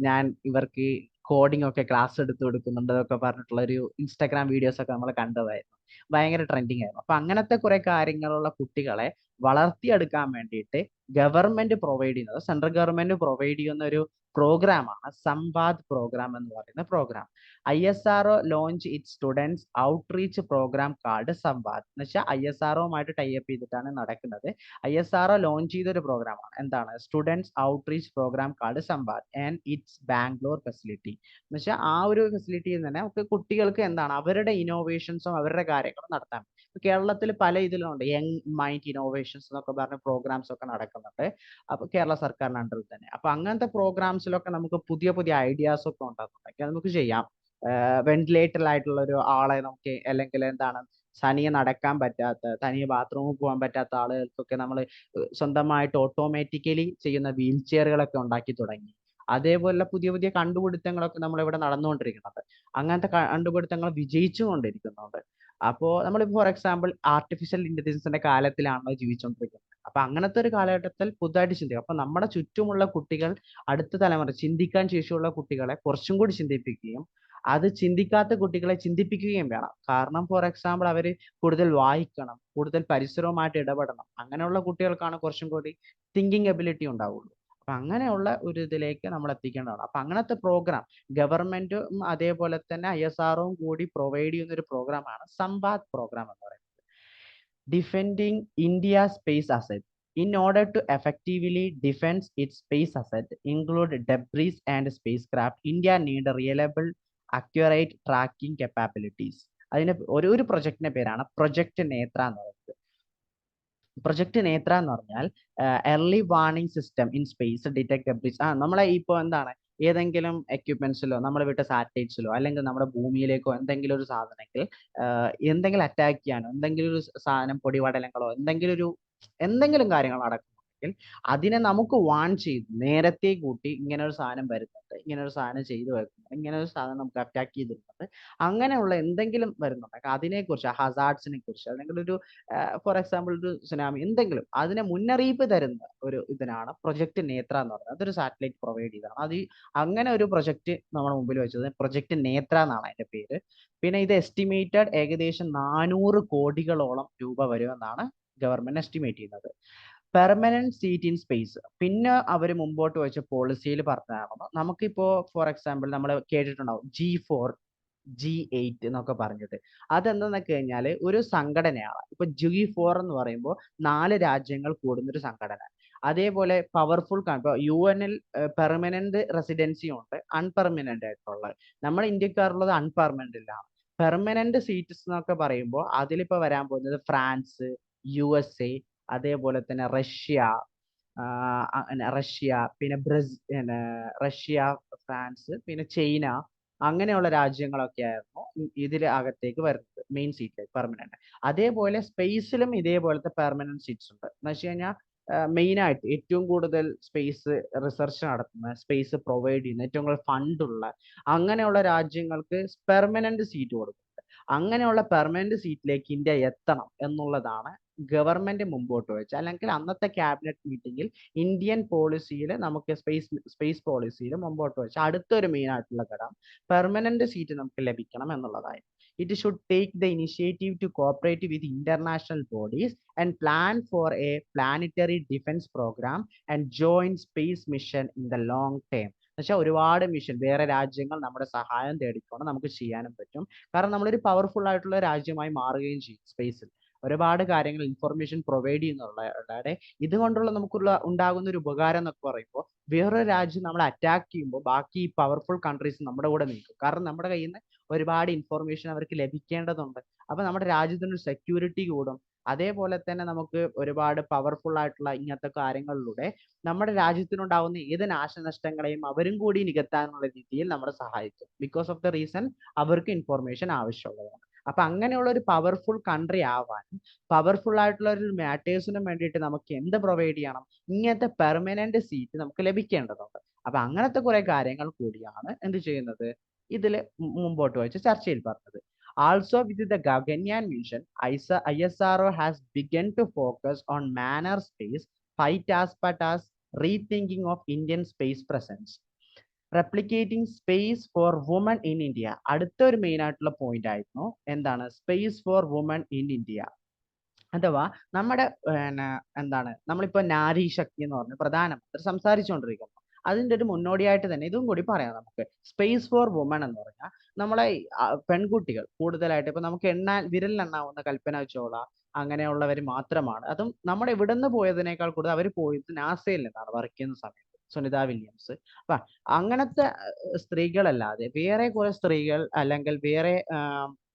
ഞാൻ ഇവർക്ക് കോഡിംഗ് ഒക്കെ ക്ലാസ് എടുത്ത് കൊടുക്കുന്നുണ്ട് എന്നൊക്കെ പറഞ്ഞിട്ടുള്ള ഒരു ഇൻസ്റ്റാഗ്രാം വീഡിയോസ് ഒക്കെ നമ്മൾ കണ്ടതായിരുന്നു. ഭയങ്കര ട്രെൻഡിങ് ആയിരുന്നു. അപ്പൊ അങ്ങനത്തെ കുറെ കാര്യങ്ങളുള്ള കുട്ടികളെ വളർത്തിയെടുക്കാൻ വേണ്ടിയിട്ട് ഗവൺമെന്റ് പ്രൊവൈഡ് ചെയ്യുന്നത്, സെൻട്രൽ ഗവൺമെന്റ് പ്രൊവൈഡ് ചെയ്യുന്ന ഒരു പ്രോഗ്രാമാണ് സംവാദ് പ്രോഗ്രാം എന്ന് പറയുന്ന programme. ISRO launch it students outreach programme called Samvad എന്ന് വെച്ചാൽ ISROവുമായിട്ട് ടൈപ്പ് ചെയ്തിട്ടാണ് നടക്കുന്നത്. ISRO ലോഞ്ച് ചെയ്ത ഒരു പ്രോഗ്രാമാണ്, എന്താണ് students outreach programme called Samvad and it's Bangalore facility. എന്ന് വെച്ചാൽ ആ ഒരു ഫെസിലിറ്റിയിൽ തന്നെ നമുക്ക് കുട്ടികൾക്ക് എന്താണ് അവരുടെ ഇന്നോവേഷൻസും അവരുടെ കാര്യങ്ങളും നടത്താം. കേരളത്തിൽ പല ഇതിലുണ്ട്, യങ് മൈൻഡ് ഇന്നോവേഷൻസ് എന്നൊക്കെ പറഞ്ഞ പ്രോഗ്രാംസ് ഒക്കെ നടക്കുന്നുണ്ട്. അപ്പൊ കേരള സർക്കാരിന്റെ അണ്ടറിൽ തന്നെ. അപ്പൊ അങ്ങനത്തെ പ്രോഗ്രാംസിലൊക്കെ നമുക്ക് പുതിയ പുതിയ ഐഡിയാസ് ഒക്കെ ഉണ്ടാകുന്നുണ്ടെങ്കിൽ നമുക്ക് ചെയ്യാം. വെന്റിലേറ്ററിൽ ആയിട്ടുള്ള ഒരു ആളെ നമുക്ക്, അല്ലെങ്കിൽ എന്താണ് തനിയെ നടക്കാൻ പറ്റാത്ത, തനിയെ ബാത്റൂമിൽ പോകാൻ പറ്റാത്ത ആളുകൾക്കൊക്കെ നമ്മൾ സ്വന്തമായിട്ട് ഓട്ടോമാറ്റിക്കലി ചെയ്യുന്ന വീൽ ചെയറുകളൊക്കെ ഉണ്ടാക്കി തുടങ്ങി. അതേപോലെ പുതിയ പുതിയ കണ്ടുപിടുത്തങ്ങളൊക്കെ നമ്മൾ ഇവിടെ നടന്നുകൊണ്ടിരിക്കുന്നുണ്ട്. അങ്ങനത്തെ കണ്ടുപിടുത്തങ്ങൾ വിജയിച്ചു കൊണ്ടിരിക്കുന്നുണ്ട്. അപ്പോൾ നമ്മൾ ഫോർ എക്സാമ്പിൾ ആർട്ടിഫിഷ്യൽ ഇന്റലിജൻസിന്റെ കാലത്തിലാണല്ലോ ജീവിച്ചുകൊണ്ടിരിക്കുന്നത്. അപ്പൊ അങ്ങനത്തെ ഒരു കാലഘട്ടത്തിൽ പുതുതായിട്ട് ചിന്തിക്കും. അപ്പൊ നമ്മുടെ ചുറ്റുമുള്ള കുട്ടികൾ, അടുത്ത തലമുറ ചിന്തിക്കാൻ ശേഷിയുള്ള കുട്ടികളെ കുറച്ചും കൂടി ചിന്തിപ്പിക്കുകയും അത് ചിന്തിക്കാത്ത കുട്ടികളെ ചിന്തിപ്പിക്കുകയും വേണം. കാരണം ഫോർ എക്സാമ്പിൾ അവര് കൂടുതൽ വായിക്കണം, കൂടുതൽ പരിസരവുമായിട്ട് ഇടപെടണം. അങ്ങനെയുള്ള കുട്ടികൾക്കാണ് കുറച്ചും കൂടി തിങ്കിങ് എബിലിറ്റി ഉണ്ടാവുള്ളൂ. അപ്പൊ അങ്ങനെയുള്ള ഒരു ഇതിലേക്ക് നമ്മൾ എത്തിക്കേണ്ടതാണ്. അപ്പൊ അങ്ങനത്തെ പ്രോഗ്രാം ഗവൺമെന്റും അതേപോലെ തന്നെ ISROവും കൂടി പ്രൊവൈഡ് ചെയ്യുന്ന ഒരു പ്രോഗ്രാമാണ് സംവാദ് പ്രോഗ്രാം എന്ന് പറയുന്നത്. Defending India's space asset. In order to effectively defend its space asset, include debris and spacecraft, India need reliable, accurate tracking capabilities. അതിന് ഒരു പ്രൊജക്ടിന്റെ പേരാണ് പ്രൊജക്ട് നേത്ര എന്ന് പറയുന്നത്. പ്രൊജക്ട് നേത്ര എന്ന് പറഞ്ഞാൽ early warning system in space detect debris. നമ്മളെ ഇപ്പോൾ എന്താണ് ഏതെങ്കിലും എക്യുപ്മെന്റ്സിലോ നമ്മൾ വിട്ട സാറ്റലൈറ്റ്സിലോ അല്ലെങ്കിൽ നമ്മുടെ ഭൂമിയിലേക്കോ എന്തെങ്കിലും ഒരു സാധനങ്ങൾ എന്തെങ്കിലും അറ്റാക്ക് ചെയ്യാനോ, എന്തെങ്കിലും ഒരു സാധനം പൊടിപടലങ്ങളോ എന്തെങ്കിലും കാര്യങ്ങൾ നടക്കുന്നുണ്ടെങ്കിൽ അതിനെ നമുക്ക് വാൺ ചെയ്ത് നേരത്തെ കൂട്ടി ഇങ്ങനെ ഒരു സാധനം വരുന്നുണ്ട്, ഇങ്ങനെ ഒരു സാധനം ചെയ്തു വെക്കുന്നുണ്ട്, ഇങ്ങനെ ഒരു സാധനം നമുക്ക് അറ്റാക്ക് ചെയ്തിട്ടുണ്ട്, അങ്ങനെയുള്ള എന്തെങ്കിലും വരുന്നുണ്ടെങ്കിൽ അതിനെക്കുറിച്ച്, ഹസാർഡ്സിനെ കുറിച്ച്, അല്ലെങ്കിൽ ഒരു ഫോർ എക്സാമ്പിൾ ഒരു സുനാമി, എന്തെങ്കിലും അതിനെ മുന്നറിയിപ്പ് തരുന്ന ഒരു ഇതിനാണ് പ്രൊജക്ട് നേത്ര എന്ന് പറയുന്നത്. അതൊരു സാറ്റലൈറ്റ് പ്രൊവൈഡ് ചെയ്തതാണ്. അങ്ങനെ ഒരു പ്രൊജക്ട് നമ്മുടെ മുമ്പിൽ വെച്ചത് പ്രൊജക്ട് നേത്ര എന്നാണ് അതിന്റെ പേര്. പിന്നെ ഇത് എസ്റ്റിമേറ്റഡ് ഏകദേശം 400 കോടികളോളം രൂപ വരുമെന്നാണ് ഗവൺമെന്റ് എസ്റ്റിമേറ്റ് ചെയ്യുന്നത്. Permanent seat in space. പിന്നെ അവർ മുമ്പോട്ട് വെച്ച പോളിസിയിൽ പറഞ്ഞതാണ്, നമുക്കിപ്പോ ഫോർ എക്സാമ്പിൾ നമ്മൾ കേട്ടിട്ടുണ്ടാവും G4 G8 എന്നൊക്കെ പറഞ്ഞിട്ട്. അതെന്താന്നൊക്കെ കഴിഞ്ഞാൽ ഒരു സംഘടനയാണ്. ഇപ്പൊ G4 എന്ന് പറയുമ്പോൾ 4 രാജ്യങ്ങൾ കൂടുന്ന ഒരു സംഘടന. അതേപോലെ പവർഫുൾ ഇപ്പൊ UN പെർമനന്റ് റെസിഡൻസി ഉണ്ട്, അൺപെർമനന്റ് ആയിട്ടുള്ളത്. നമ്മൾ ഇന്ത്യക്കാരുള്ളത് അൺപെർമനന്റിലാണ്. പെർമനന്റ് സീറ്റ്സ് എന്നൊക്കെ പറയുമ്പോൾ അതിലിപ്പോ വരാൻ പോകുന്നത് ഫ്രാൻസ്, USA, അതേപോലെ തന്നെ റഷ്യ, പിന്നെ റഷ്യ, ഫ്രാൻസ്, പിന്നെ ചൈന, അങ്ങനെയുള്ള രാജ്യങ്ങളൊക്കെ ആയിരുന്നു ഇതിൽ അകത്തേക്ക് വരുന്നത് മെയിൻ സീറ്റിലേക്ക് പെർമനന്റ്. അതേപോലെ സ്പേസിലും ഇതേപോലത്തെ പെർമനന്റ് സീറ്റ്സ് ഉണ്ട്. എന്ന് വെച്ച് കഴിഞ്ഞാൽ മെയിനായിട്ട് ഏറ്റവും കൂടുതൽ സ്പേസ് റിസർച്ച് നടത്തുന്ന, സ്പേസ് പ്രൊവൈഡ് ചെയ്യുന്ന, ഏറ്റവും കൂടുതൽ ഫണ്ടുള്ള അങ്ങനെയുള്ള രാജ്യങ്ങൾക്ക് പെർമനന്റ് സീറ്റ് കൊടുക്കും. അങ്ങനെയുള്ള പെർമനന്റ് സീറ്റിലേക്ക് ഇന്ത്യ എത്തണം എന്നുള്ളതാണ് ഗവൺമെന്റ് മുമ്പോട്ട് വെച്ച, അല്ലെങ്കിൽ അന്നത്തെ ക്യാബിനറ്റ് മീറ്റിംഗിൽ ഇന്ത്യൻ പോളിസിയിൽ നമുക്ക് സ്പേസ് പോളിസിയിൽ മുമ്പോട്ട് വെച്ച അടുത്തൊരു മെയിൻ ആയിട്ടുള്ള ഘടകം പെർമനന്റ് സീറ്റ് നമുക്ക് ലഭിക്കണം എന്നുള്ളതായിരുന്നു. It should take the initiative to cooperate with international bodies and plan for a planetary defence programme and join space mission in the long term. എന്നുവെച്ചാൽ ഒരുപാട് മിഷൻ വേറെ രാജ്യങ്ങൾ നമ്മുടെ സഹായം തേടിക്കൊണ്ട് നമുക്ക് ചെയ്യാനും പറ്റും. കാരണം നമ്മളൊരു പവർഫുൾ ആയിട്ടുള്ള രാജ്യമായി മാറുകയും ചെയ്യും സ്പേസിൽ. ഒരുപാട് കാര്യങ്ങൾ ഇൻഫർമേഷൻ പ്രൊവൈഡ് ചെയ്യുന്നുള്ളതാണ്. ഇതുകൊണ്ടുള്ള നമുക്കുള്ള ഉണ്ടാകുന്ന ഒരു ഉപകാരം എന്നൊക്കെ പറയുമ്പോൾ വേറൊരു രാജ്യം നമ്മളെ അറ്റാക്ക് ചെയ്യുമ്പോൾ ബാക്കി ഈ പവർഫുൾ കൺട്രീസ് നമ്മുടെ കൂടെ നിൽക്കും. കാരണം നമ്മുടെ കയ്യിൽ നിന്ന് ഒരുപാട് ഇൻഫർമേഷൻ അവർക്ക് ലഭിക്കേണ്ടതുണ്ട്. അപ്പൊ നമ്മുടെ രാജ്യത്തിനൊരു സെക്യൂരിറ്റി കൂടും. അതേപോലെ തന്നെ നമുക്ക് ഒരുപാട് പവർഫുൾ ആയിട്ടുള്ള ഇങ്ങനത്തെ കാര്യങ്ങളിലൂടെ നമ്മുടെ രാജ്യത്തിനുണ്ടാവുന്ന ഏത് നാശനഷ്ടങ്ങളെയും അവരും കൂടി നികത്താനുള്ള രീതിയിൽ നമ്മളെ സഹായിക്കും. ബിക്കോസ് ഓഫ് ദ റീസൺ അവർക്ക് ഇൻഫർമേഷൻ ആവശ്യമുള്ളതാണ്. അപ്പൊ അങ്ങനെയുള്ള ഒരു പവർഫുൾ കൺട്രി ആവാനും പവർഫുൾ ആയിട്ടുള്ള ഒരു മാറ്റേഴ്സിനും വേണ്ടിയിട്ട് നമുക്ക് എന്ത് പ്രൊവൈഡ് ചെയ്യണം? ഇങ്ങനത്തെ പെർമനന്റ് സീറ്റ് നമുക്ക് ലഭിക്കേണ്ടതുണ്ട്. അപ്പൊ അങ്ങനത്തെ കുറെ കാര്യങ്ങൾ കൂടിയാണ് എന്ത് ചെയ്യുന്നത്, ഇതിൽ മുമ്പോട്ട് വെച്ച് ചർച്ചയിൽ പറഞ്ഞത്. Also with the Gaganyaan mission, ISRO has begun to focus on manner space, 5 rethinking of Indian space presence. Replicating space for women in India അടുത്തൊരു മെയിൻ ആയിട്ടുള്ള പോയിന്റ് ആയിരുന്നു. എന്താണ് space for women in India? അഥവാ നമ്മുടെ എന്താണ് നമ്മളിപ്പോ നാരി ശക്തി എന്ന് പറഞ്ഞ് പ്രധാനമന്ത്രി സംസാരിച്ചുകൊണ്ടിരിക്കുന്നു. അതിന്റെ ഒരു മുന്നോടിയായിട്ട് തന്നെ ഇതും കൂടി പറയാം നമുക്ക്. സ്പേസ് ഫോർ വുമൺ എന്ന് പറഞ്ഞാൽ നമ്മളെ പെൺകുട്ടികൾ കൂടുതലായിട്ട് ഇപ്പൊ നമുക്ക് വിരലിലെണ്ണാവുന്ന കൽപ്പന ചൗള അങ്ങനെയുള്ളവർ മാത്രമാണ്. അതും നമ്മുടെ ഇവിടുന്ന് പോയതിനേക്കാൾ കൂടുതൽ അവർ പോയത് നാസയിൽ നിന്നാണ് വർക്ക് ചെയ്യുന്ന സമയത്ത്, സുനിത വില്യംസ്. അപ്പൊ അങ്ങനത്തെ സ്ത്രീകളല്ലാതെ വേറെ കുറെ സ്ത്രീകൾ അല്ലെങ്കിൽ വേറെ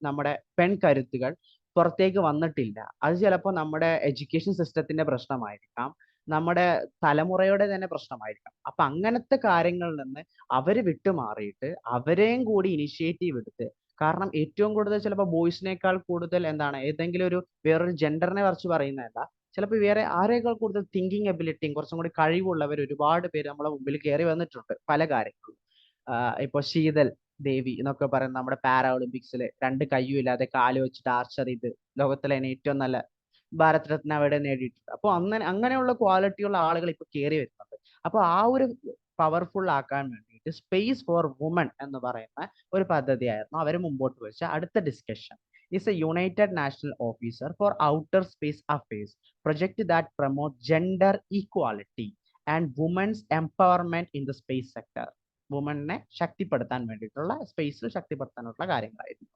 നമ്മുടെ പെൺകരുത്തുകൾ പുറത്തേക്ക് വന്നിട്ടില്ല. അത് ചിലപ്പോൾ നമ്മുടെ എഡ്യൂക്കേഷൻ സിസ്റ്റത്തിന്റെ പ്രശ്നമായിരിക്കാം, നമ്മുടെ തലമുറയുടെ തന്നെ പ്രശ്നമായിരിക്കാം. അപ്പൊ അങ്ങനത്തെ കാര്യങ്ങളിൽ നിന്ന് അവര് വിട്ടുമാറിയിട്ട് അവരെയും കൂടി ഇനിഷ്യേറ്റീവ് എടുത്ത്, കാരണം ഏറ്റവും കൂടുതൽ ചിലപ്പോൾ ബോയ്സിനേക്കാൾ കൂടുതൽ എന്താണ് ഏതെങ്കിലും ഒരു വേറൊരു ജെൻഡറിനെ കുറിച്ച് പറയുന്നതല്ല, ചിലപ്പോൾ വേറെ ആരേക്കാൾ കൂടുതൽ തിങ്കിങ് എബിലിറ്റിയും കുറച്ചും കൂടി കഴിവുള്ളവർ ഒരുപാട് പേര് നമ്മളെ മുമ്പിൽ കയറി വന്നിട്ടുണ്ട് പല കാര്യങ്ങളും. ഇപ്പൊ ശീതൽ ദേവി എന്നൊക്കെ പറയുന്ന നമ്മുടെ പാരാ ഒളിമ്പിക്സിൽ 2 കയ്യും ഇല്ലാതെ കാല് വെച്ചിട്ട് ആർച്ചർ ചെയ്ത് ലോകത്തിലെ തന്നെ ഏറ്റവും നല്ല ഭാരത് രത്ന അവിടെ നേടിയിട്ടുണ്ട്. അപ്പോൾ അങ്ങനെയുള്ള ക്വാളിറ്റിയുള്ള ആളുകൾ ഇപ്പൊ കയറി വരുന്നുണ്ട്. അപ്പൊ ആ ഒരു പവർഫുൾ ആക്കാൻ വേണ്ടിയിട്ട് സ്പേസ് ഫോർ വുമൺ എന്ന് പറയുന്ന ഒരു പദ്ധതിയായിരുന്നു അവർ മുമ്പോട്ട് വെച്ച അടുത്ത discussion. Is a united national officer for outer space affairs project that promote gender equality and women's empowerment in the space sector. വുമണിനെ ശക്തിപ്പെടുത്താൻ വേണ്ടിയിട്ടുള്ള സ്പേസിൽ ശക്തിപ്പെടുത്താനുള്ള കാര്യങ്ങളായിരുന്നു.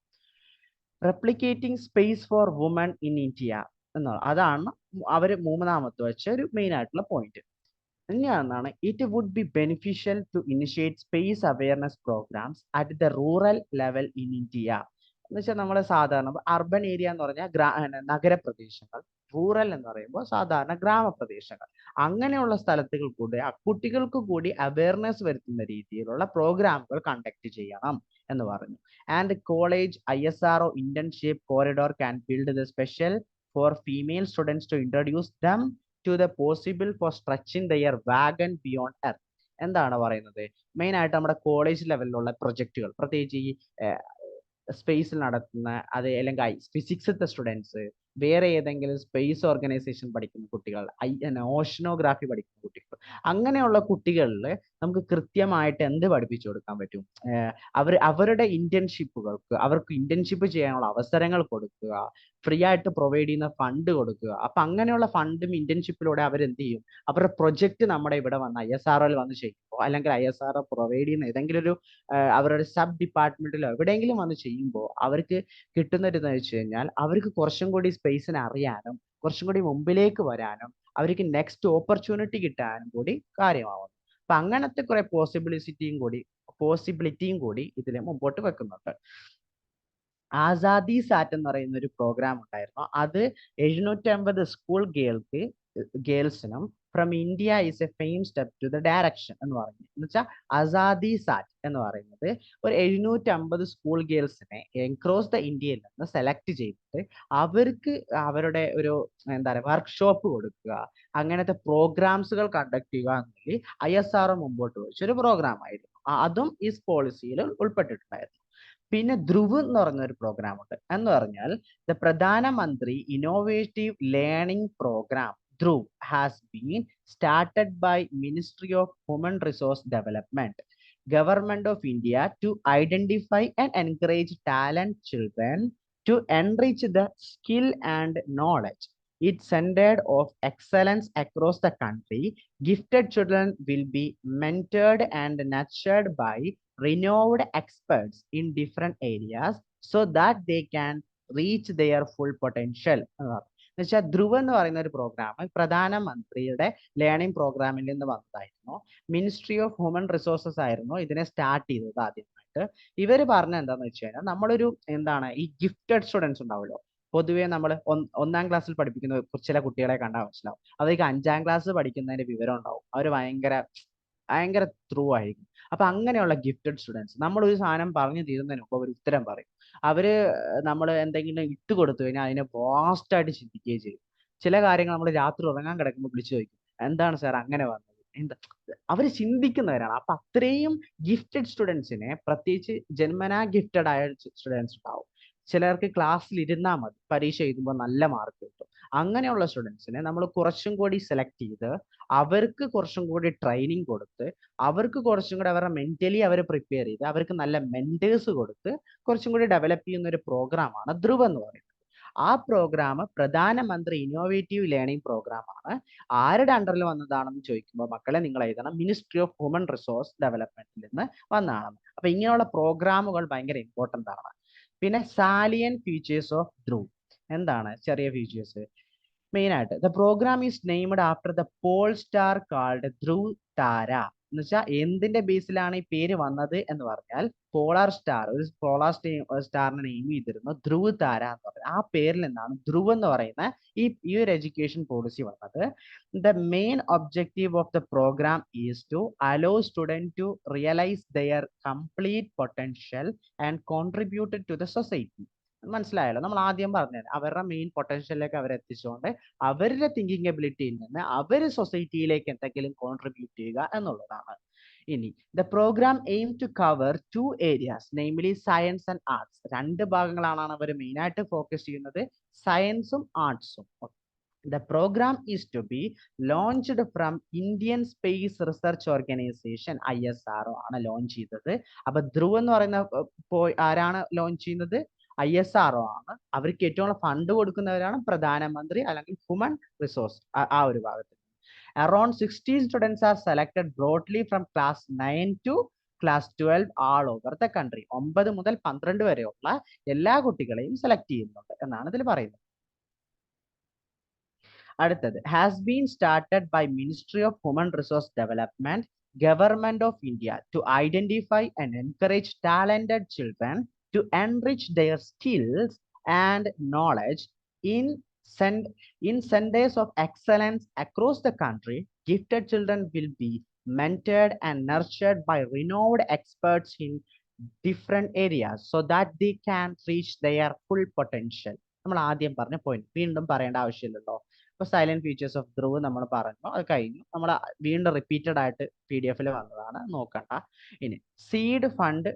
Replicating space for women in India എന്നുള്ളത് അതാണ് അവർ മൂന്നാമത്തെ വെച്ച ഒരു മെയിൻ ആയിട്ടുള്ള പോയിന്റ്. ഇനിയാണ് it would be beneficial to initiate space awareness programmes at the rural level in India. എന്ന് വെച്ചാൽ നമ്മൾ സാധാരണ അർബൻ ഏരിയ എന്ന് പറഞ്ഞാൽ നഗരപ്രദേശങ്ങൾ, റൂറൽ എന്ന് പറയുമ്പോൾ സാധാരണ ഗ്രാമപ്രദേശങ്ങൾ. അങ്ങനെയുള്ള സ്ഥലത്തുകൾ കൂടി കുട്ടികൾക്ക് കൂടി അവയർനെസ് വരുത്തുന്ന രീതിയിലുള്ള പ്രോഗ്രാമുകൾ കണ്ടക്ട് ചെയ്യണം എന്ന് പറഞ്ഞു. And college ISRO internship corridor can build the special for female students to introduce them to the possible for stretching their wagon beyond earth. എന്താണ് പറയുന്നത്? മെയിൻ ആയിട്ട് നമ്മുടെ കോളേജ് ലെവലിലുള്ള പ്രൊജക്ടുകൾ, പ്രത്യേകിച്ച് ഈ സ്പേസിൽ നടത്തുന്ന അത് അല്ലെങ്കിൽ ഫിസിക്സിലത്തെ സ്റ്റുഡൻസ്, വേറെ ഏതെങ്കിലും സ്പേസ് ഓർഗനൈസേഷൻ പഠിക്കുന്ന കുട്ടികൾ, ഓഷനോഗ്രാഫി പഠിക്കുന്ന കുട്ടികൾ, അങ്ങനെയുള്ള കുട്ടികളിൽ നമുക്ക് കൃത്യമായിട്ട് എന്ത് പഠിപ്പിച്ചു കൊടുക്കാൻ പറ്റും? അവരുടെ ഇന്റേൺഷിപ്പുകൾക്ക് അവർക്ക് ഇന്റേൺഷിപ്പ് ചെയ്യാനുള്ള അവസരങ്ങൾ കൊടുക്കുക, ഫ്രീ ആയിട്ട് പ്രൊവൈഡ് ചെയ്യുന്ന ഫണ്ട് കൊടുക്കുക. അപ്പൊ അങ്ങനെയുള്ള ഫണ്ടും ഇന്റേൺഷിപ്പിലൂടെ അവരെന്ത് ചെയ്യും? അവരുടെ പ്രൊജക്ട് നമ്മുടെ ഇവിടെ വന്ന് ISROയിൽ വന്ന് ചെയ്യുമ്പോൾ, അല്ലെങ്കിൽ ISRO പ്രൊവൈഡ് ചെയ്യുന്ന ഏതെങ്കിലും ഒരു അവരുടെ സബ് ഡിപ്പാർട്ട്മെന്റിലോ എവിടെയെങ്കിലും വന്ന് ചെയ്യുമ്പോൾ അവർക്ക് കിട്ടുന്നതെന്ന് വെച്ച് കഴിഞ്ഞാൽ അവർക്ക് കുറച്ചും കൂടി സ്പേസിനെ അറിയാനും കുറച്ചും കൂടി മുമ്പിലേക്ക് വരാനും അവർക്ക് നെക്സ്റ്റ് ഓപ്പർച്യൂണിറ്റി കിട്ടാനും കൂടി കാര്യമാവുന്നു. അപ്പൊ അങ്ങനത്തെ കുറെ പോസിബിലിറ്റിയും കൂടി ഇതിൽ മുമ്പോട്ട് വെക്കുന്നുണ്ട്. ആസാദി സാറ്റ് എന്ന് പറയുന്ന ഒരു പ്രോഗ്രാം ഉണ്ടായിരുന്നു. അത് 750 സ്കൂൾ ഗേൾസിനും from India is a fame step to the direction എന്ന് പറഞ്ഞു. എന്ന് വെച്ചാൽ ആസാദി സാറ്റ് എന്ന് പറയുന്നത് ഒരു 750 സ്കൂൾ ഗേൾസിനെ എക്രോസ് ദ ഇന്ത്യയിൽ നിന്ന് സെലക്ട് ചെയ്തിട്ട് അവർക്ക് അവരുടെ ഒരു എന്താ പറയുക വർക്ക്ഷോപ്പ് കൊടുക്കുക, അങ്ങനത്തെ പ്രോഗ്രാംസുകൾ കണ്ടക്ട് ചെയ്യുക എന്നുള്ളത് ISRO മുമ്പോട്ട് വെച്ച ഒരു പ്രോഗ്രാം ആയിരുന്നു. അതും ഈ പോളിസിയിൽ ഉൾപ്പെട്ടിട്ടുണ്ടായിരുന്നു. പിന്നെ ധ്രുവ് എന്ന് പറയുന്ന ഒരു പ്രോഗ്രാം ഉണ്ട്. എന്ന് പറഞ്ഞാൽ the Pradhan Mantri innovative learning programme Dhruv has been started by ministry of human resource development government of India to identify and encourage talent children to enrich the skill and knowledge. It's centered of excellence across the country. Gifted children will be mentored and nurtured by renowned experts in different areas so that they can reach their full potential. എന്നുവെച്ചാൽ ധ്രുവ് എന്ന് പറയുന്ന ഒരു പ്രോഗ്രാം പ്രധാനമന്ത്രിയുടെ ലേണിംഗ് പ്രോഗ്രാമിൽ നിന്ന് വന്നതായിരുന്നു. മിനിസ്ട്രി ഓഫ് ഹ്യൂമൻ റിസോഴ്സസ് ആയിരുന്നു ഇതിനെ സ്റ്റാർട്ട് ചെയ്തത് ആദ്യമായിട്ട്. ഇവര് പറഞ്ഞ എന്താന്ന് വെച്ച് കഴിഞ്ഞാൽ നമ്മളൊരു എന്താണ് ഈ ഗിഫ്റ്റഡ് സ്റ്റുഡൻസ് ഉണ്ടാവുമല്ലോ, പൊതുവേ നമ്മൾ ഒന്നാം ക്ലാസ്സിൽ പഠിപ്പിക്കുന്ന ചില കുട്ടികളെ കണ്ടാൽ മനസ്സിലാവും അവർക്ക് 5ാം ക്ലാസ് പഠിക്കുന്നതിന്റെ വിവരം ഉണ്ടാവും. അവർ ഭയങ്കര ത്രൂ ആയിരിക്കും. അപ്പൊ അങ്ങനെയുള്ള ഗിഫ്റ്റഡ് സ്റ്റുഡൻസ് നമ്മൾ ഒരു സാധനം പറഞ്ഞു തീരുന്നതിന് മുമ്പ് അവർ ഉത്തരം പറയും. അവര് നമ്മൾ എന്തെങ്കിലും ഇട്ട് കൊടുത്തു കഴിഞ്ഞാൽ അതിനെ വാസ്റ്റ് ആയിട്ട് ചിന്തിക്കുകയും ചെയ്യും. ചില കാര്യങ്ങൾ നമ്മൾ രാത്രി ഉറങ്ങാൻ കിടക്കുമ്പോൾ വിളിച്ചു ചോദിക്കും, എന്താണ് സാർ അങ്ങനെ വന്നത്, എന്താ, അവര് ചിന്തിക്കുന്നവരാണ്. അപ്പൊ അത്രയും ഗിഫ്റ്റഡ് സ്റ്റുഡൻസിനെ, പ്രത്യേകിച്ച് ജന്മനാ ഗിഫ്റ്റഡ് ആയ സ്റ്റുഡൻസ് ഉണ്ടാവും. ചിലർക്ക് ക്ലാസ്സിൽ ഇരുന്നാൽ മതി, പരീക്ഷ എഴുതുമ്പോൾ നല്ല മാർക്ക് കിട്ടും. അങ്ങനെയുള്ള സ്റ്റുഡൻസിനെ നമ്മൾ കുറച്ചും കൂടി സെലക്ട് ചെയ്ത് അവർക്ക് കുറച്ചും കൂടി ട്രെയിനിങ് കൊടുത്ത് അവർക്ക് കുറച്ചും കൂടി അവരുടെ മെന്റലി അവരെ പ്രിപ്പയർ ചെയ്ത് അവർക്ക് നല്ല മെന്റേഴ്സ് കൊടുത്ത് കുറച്ചും കൂടി ഡെവലപ്പ് ചെയ്യുന്ന ഒരു പ്രോഗ്രാമാണ് ധ്രുവ് എന്ന് പറയുന്നത്. ആ പ്രോഗ്രാം പ്രധാനമന്ത്രി ഇന്നോവേറ്റീവ് ലേണിംഗ് പ്രോഗ്രാം ആണ്. ആരുടെ അണ്ടറിൽ വന്നതാണെന്ന് ചോദിക്കുമ്പോൾ മക്കളെ നിങ്ങൾ എഴുതണം മിനിസ്ട്രി ഓഫ് ഹ്യൂമൻ റിസോഴ്സ് ഡെവലപ്മെന്റിൽ നിന്ന് വന്നതാണ്. അപ്പൊ ഇങ്ങനെയുള്ള പ്രോഗ്രാമുകൾ ഭയങ്കര ഇമ്പോർട്ടന്റ് ആണ്. പിന്നെ സാലിയൻ ഫീച്ചേഴ്സ് ഓഫ് ധ്രുവ് എന്താണ് ചെറിയ ഫീച്ചേഴ്സ്? മെയിൻ ആയിട്ട് the programme is named after the pole star called Dhruv Tara. എന്ന് വെച്ചാൽ എന്തിന്റെ ബേസിലാണ് ഈ പേര് വന്നത് എന്ന് പറഞ്ഞാൽ പോളാർ സ്റ്റാർ, ഒരു പോളാർ സ്റ്റാറിനെ നെയിം ചെയ്തിരുന്നു ധ്രുവ് താര എന്ന് പറയുന്നത്. ആ പേരിൽ നിന്നാണ് ധ്രുവ് എന്ന് പറയുന്ന ഈ ഒരു എഡ്യൂക്കേഷൻ പോളിസി വന്നത്. The main objective of the programme is to allow student to realise their complete potential and contributed to the society. മനസ്സിലായല്ലോ? നമ്മൾ ആദ്യം പറഞ്ഞത് അവരുടെ മെയിൻ പൊട്ടൻഷ്യലിലേക്ക് അവരെ എത്തിച്ചുകൊണ്ട് അവരുടെ തിങ്കിങ് എബിലിറ്റിയിൽ നിന്ന് അവർ സൊസൈറ്റിയിലേക്ക് എന്തെങ്കിലും കോൺട്രിബ്യൂട്ട് ചെയ്യുക എന്നുള്ളതാണ്. ഇനി the programme aim to cover 2 areas, namely science and arts. 2 ഭാഗങ്ങളാണ് അവർ മെയിൻ ആയിട്ട് ഫോക്കസ് ചെയ്യുന്നത്, സയൻസും ആർട്സും. The program is to be launched from Indian Space Research Organization ISRO ആണ് ലോഞ്ച് ചെയ്തത്. അപ്പൊ ധ്രുവ് എന്ന് പറയുന്ന ആരാണ് ലോഞ്ച് ചെയ്യുന്നത്? ISRO ആണ്. അവർക്ക് ഏറ്റവും ഫണ്ട് കൊടുക്കുന്നവരാണ് പ്രധാനമന്ത്രി അല്ലെങ്കിൽ ഹ്യൂമൻ റിസോഴ്സ് ആ ഒരു ഭാഗത്ത്. Around 60 students are selected broadly from class 9 to class 12 all over the country. 9 മുതൽ 12 വരെയുള്ള എല്ലാ കുട്ടികളെയും സെലക്ട് ചെയ്യുന്നുണ്ട് എന്നാണ് ഇതിൽ പറയുന്നത്. അടുത്തത് has been started by ministry of human resource development government of India to identify and encourage talented children to enrich their skills and knowledge in centers of excellence across the country. Gifted children will be mentored and nurtured by renowned experts in different areas so that they can reach their full potential. നമ്മൾ ആദ്യം പറഞ്ഞ പോയിന്റ് വീണ്ടും പറയേണ്ട ആവശ്യമില്ലല്ലോ. ഇപ്പൊ സൈലന്റ് ഫീച്ചേഴ്സ് ഓഫ് ധ്രുവ് നമ്മൾ പറഞ്ഞു, അത് കഴിഞ്ഞു. നമ്മൾ വീണ്ടും റിപ്പീറ്റഡ് ആയിട്ട് PDF വന്നതാണ്, നോക്കണ്ട. ഇനി സീഡ് ഫണ്ട്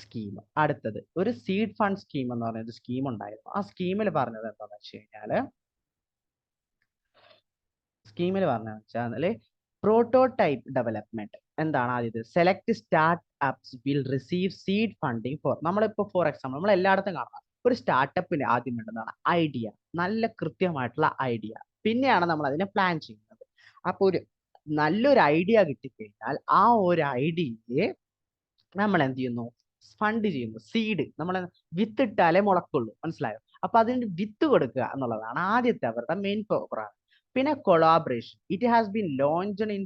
സ്കീം. അടുത്തത് ഒരു സീഡ് ഫണ്ട് സ്കീം എന്ന് പറയുന്ന സ്കീം ഉണ്ടായിരുന്നു. ആ സ്കീമിൽ പറഞ്ഞത് എന്താണെന്ന് വെച്ച് കഴിഞ്ഞാല് പ്രോട്ടോടൈപ്പ് ഡെവലപ്മെന്റ്. എന്താണ് ആദ്യത്? Select startups will receive seed funding for. നമ്മളിപ്പോ ഫോർ എക്സാമ്പിൾ നമ്മൾ എല്ലായിടത്തും കാണാം, ഒരു സ്റ്റാർട്ടപ്പിന് ആദ്യം വേണ്ടതാണ് ഐഡിയ, നല്ല കൃത്യമായിട്ടുള്ള ഐഡിയ. പിന്നെയാണ് നമ്മൾ അതിനെ പ്ലാൻ ചെയ്യുന്നത്. അപ്പൊ ഒരു നല്ലൊരു ഐഡിയ കിട്ടിക്കഴിഞ്ഞാൽ ആ ഒരു ഐഡിയയെ നമ്മൾ എന്ത് ചെയ്യുന്നു? ഫണ്ട് ചെയ്യുന്നു. സീഡ് നമ്മൾ വിത്തിട്ടാലേ മുളക്കുള്ളൂ, മനസ്സിലായോ? അപ്പൊ അതിന് വിത്ത് കൊടുക്കുക എന്നുള്ളതാണ് ആദ്യത്തെ അവരുടെ മെയിൻ പ്രോഗ്രാം. പിന്നെ collaboration. It has been launched in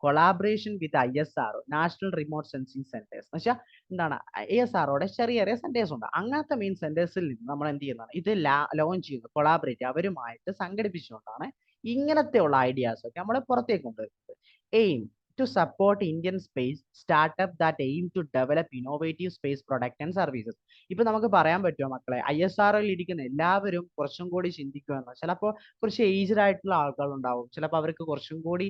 collaboration with ISRO, national remote sensing centres. എന്ന് വെച്ചാൽ എന്താണ്, ISROയുടെ ചെറിയ ചെറിയ സെന്റേഴ്സ് ഉണ്ട്. അങ്ങനത്തെ മെയിൻ സെന്റേഴ്സിൽ നിന്ന് നമ്മൾ എന്ത് ചെയ്യുന്നതാണ്, ഇത് ലോഞ്ച് ചെയ്യുന്നത്, കൊളാബറേറ്റ് അവരുമായിട്ട് സംഘടിപ്പിച്ചുകൊണ്ടാണ് ഇങ്ങനത്തെയുള്ള ഐഡിയാസ് ഒക്കെ നമ്മൾ പുറത്തേക്ക് കൊണ്ടുവരുന്നത്. Aim to support Indian space startup that aim to develop innovative space product and services. ഇപ്പൊ നമുക്ക് പറയാൻ പറ്റുമോ മക്കളെ, ISROയിൽ ഇരിക്കുന്ന എല്ലാവരും കുറച്ചും കൂടി ചിന്തിക്കുമെന്ന്. ചിലപ്പോൾ കുറച്ച് ഏജ്ഡ് ആയിട്ടുള്ള ആൾക്കാരുണ്ടാവും, ചിലപ്പോൾ അവർക്ക് കുറച്ചും കൂടി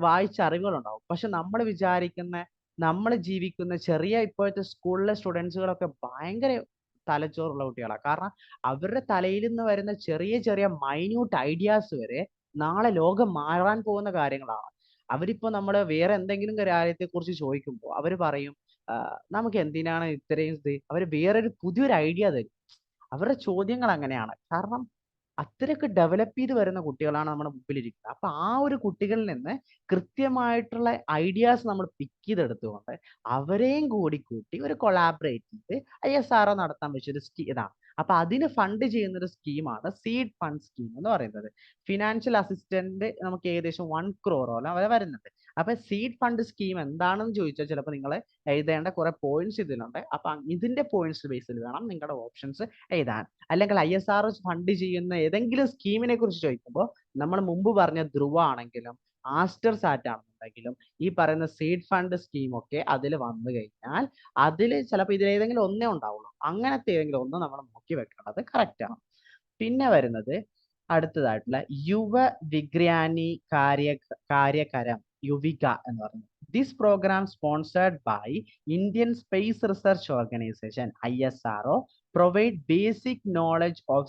വായിച്ച അറിവുകളുണ്ടാവും. പക്ഷെ നമ്മൾ വിചാരിക്കുന്ന, നമ്മൾ ജീവിക്കുന്ന ചെറിയ ഇപ്പോഴത്തെ സ്കൂളിലെ സ്റ്റുഡൻസുകളൊക്കെ ഭയങ്കര തലച്ചോറുള്ള കുട്ടികളാണ്. കാരണം അവരുടെ തലയിൽ നിന്ന് വരുന്ന ചെറിയ ചെറിയ മൈന്യൂട്ട് ഐഡിയാസ് വരെ നാളെ ലോകം മാറാൻ പോകുന്ന കാര്യങ്ങളാണ്. അവരിപ്പോ നമ്മൾ വേറെ എന്തെങ്കിലും കാര്യത്തെ കുറിച്ച് ചോദിക്കുമ്പോൾ അവർ പറയും നമുക്ക് എന്തിനാണ് ഇത്രയും ഇത്, അവർ വേറൊരു പുതിയൊരു ഐഡിയ തരും. അവരുടെ ചോദ്യങ്ങൾ അങ്ങനെയാണ്. കാരണം അത്രയൊക്കെ ഡെവലപ്പ് ചെയ്ത് വരുന്ന കുട്ടികളാണ് നമ്മുടെ മുമ്പിലിരിക്കുന്നത്. അപ്പൊ ആ ഒരു കുട്ടികളിൽ നിന്ന് കൃത്യമായിട്ടുള്ള ഐഡിയാസ് നമ്മൾ പിക്ക് ചെയ്തെടുത്തുകൊണ്ട് അവരെയും കൂടി കൂട്ടി ഒരു കൊളാബറേറ്റ് ചെയ്ത് ISRO നടത്താൻ വെച്ചൊരു ഇതാണ്. അപ്പൊ അതിന് ഫണ്ട് ചെയ്യുന്ന ഒരു സ്കീമാണ് സീഡ് ഫണ്ട് സ്കീം എന്ന് പറയുന്നത്. ഫിനാൻഷ്യൽ അസിസ്റ്റന്റ് നമുക്ക് ഏകദേശം 1 crore വരെ വരുന്നുണ്ട്. അപ്പൊ സീഡ് ഫണ്ട് സ്കീം എന്താണെന്ന് ചോദിച്ചാൽ ചിലപ്പോൾ നിങ്ങൾ എഴുതേണ്ട കുറെ പോയിന്റ്സ് ഇതിലുണ്ട്. അപ്പൊ ഇതിന്റെ പോയിന്റ്സ് ബേസിൽ വേണം നിങ്ങളുടെ ഓപ്ഷൻസ് എഴുതാൻ. അല്ലെങ്കിൽ ISRO ഫണ്ട് ചെയ്യുന്ന ഏതെങ്കിലും സ്കീമിനെ കുറിച്ച് ചോദിക്കുമ്പോൾ നമ്മൾ മുമ്പ് പറഞ്ഞ ധ്രുവ ആണെങ്കിലും ആസ്റ്റർ സാറ്റ് ആണെന്നുണ്ടെങ്കിലും ഈ പറയുന്ന സീഡ് ഫണ്ട് സ്കീം ഒക്കെ അതിൽ വന്നു കഴിഞ്ഞാൽ അതിൽ ചിലപ്പോൾ ഇതിൽ ഏതെങ്കിലും ഒന്നേ ഉണ്ടാവുള്ളൂ. അങ്ങനത്തെ ഏതെങ്കിലും ഒന്ന് നമ്മൾ നോക്കി വെക്കേണ്ടത് കറക്റ്റ് ആണ്. പിന്നെ വരുന്നത് അടുത്തതായിട്ടുള്ള യുവ വിജ്ഞാനി കാര്യകരം, യുവിക എന്ന് പറയുന്നത്. This programme sponsored by Indian space research organisation ISRO provide basic knowledge of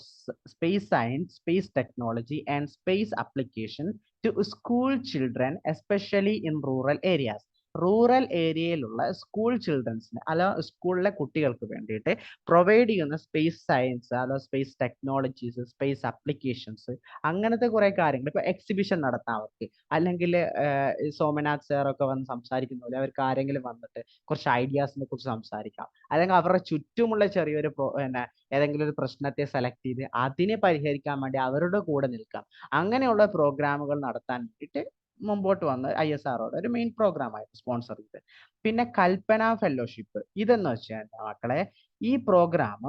space science, space technology and space application to school children, especially in rural areas. Rural ഏരിയയിലുള്ള സ്കൂൾ ചിൽഡ്രൻസിന് അല്ല സ്കൂളിലെ കുട്ടികൾക്ക് വേണ്ടിയിട്ട് പ്രൊവൈഡ് ചെയ്യുന്ന സ്പേസ് സയൻസ്, അല്ല സ്പേസ് ടെക്നോളജീസ്, സ്പേസ് അപ്ലിക്കേഷൻസ്, അങ്ങനത്തെ കുറെ കാര്യങ്ങൾ. ഇപ്പൊ എക്സിബിഷൻ നടത്താം അവർക്ക്, അല്ലെങ്കിൽ സോമനാഥ് സാറൊക്കെ വന്ന് സംസാരിക്കുന്ന പോലെ അവർക്ക് ആരെങ്കിലും വന്നിട്ട് കുറച്ച് ഐഡിയാസിനെ കുറിച്ച് സംസാരിക്കാം. അല്ലെങ്കിൽ അവരുടെ ചുറ്റുമുള്ള ചെറിയൊരു ഏതെങ്കിലും ഒരു പ്രശ്നത്തെ സെലക്ട് ചെയ്ത് അതിനെ പരിഹരിക്കാൻ വേണ്ടി അവരുടെ കൂടെ നിൽക്കാം. അങ്ങനെയുള്ള പ്രോഗ്രാമുകൾ നടത്താൻ വേണ്ടിയിട്ട് മുമ്പോട്ട് വന്ന് ISROയുടെ ഒരു മെയിൻ പ്രോഗ്രാം ആയിട്ട് സ്പോൺസർ ചെയ്ത്. പിന്നെ കൽപ്പന ഫെലോഷിപ്പ്, ഇതെന്ന് വെച്ചാൽ മക്കളെ ഈ പ്രോഗ്രാം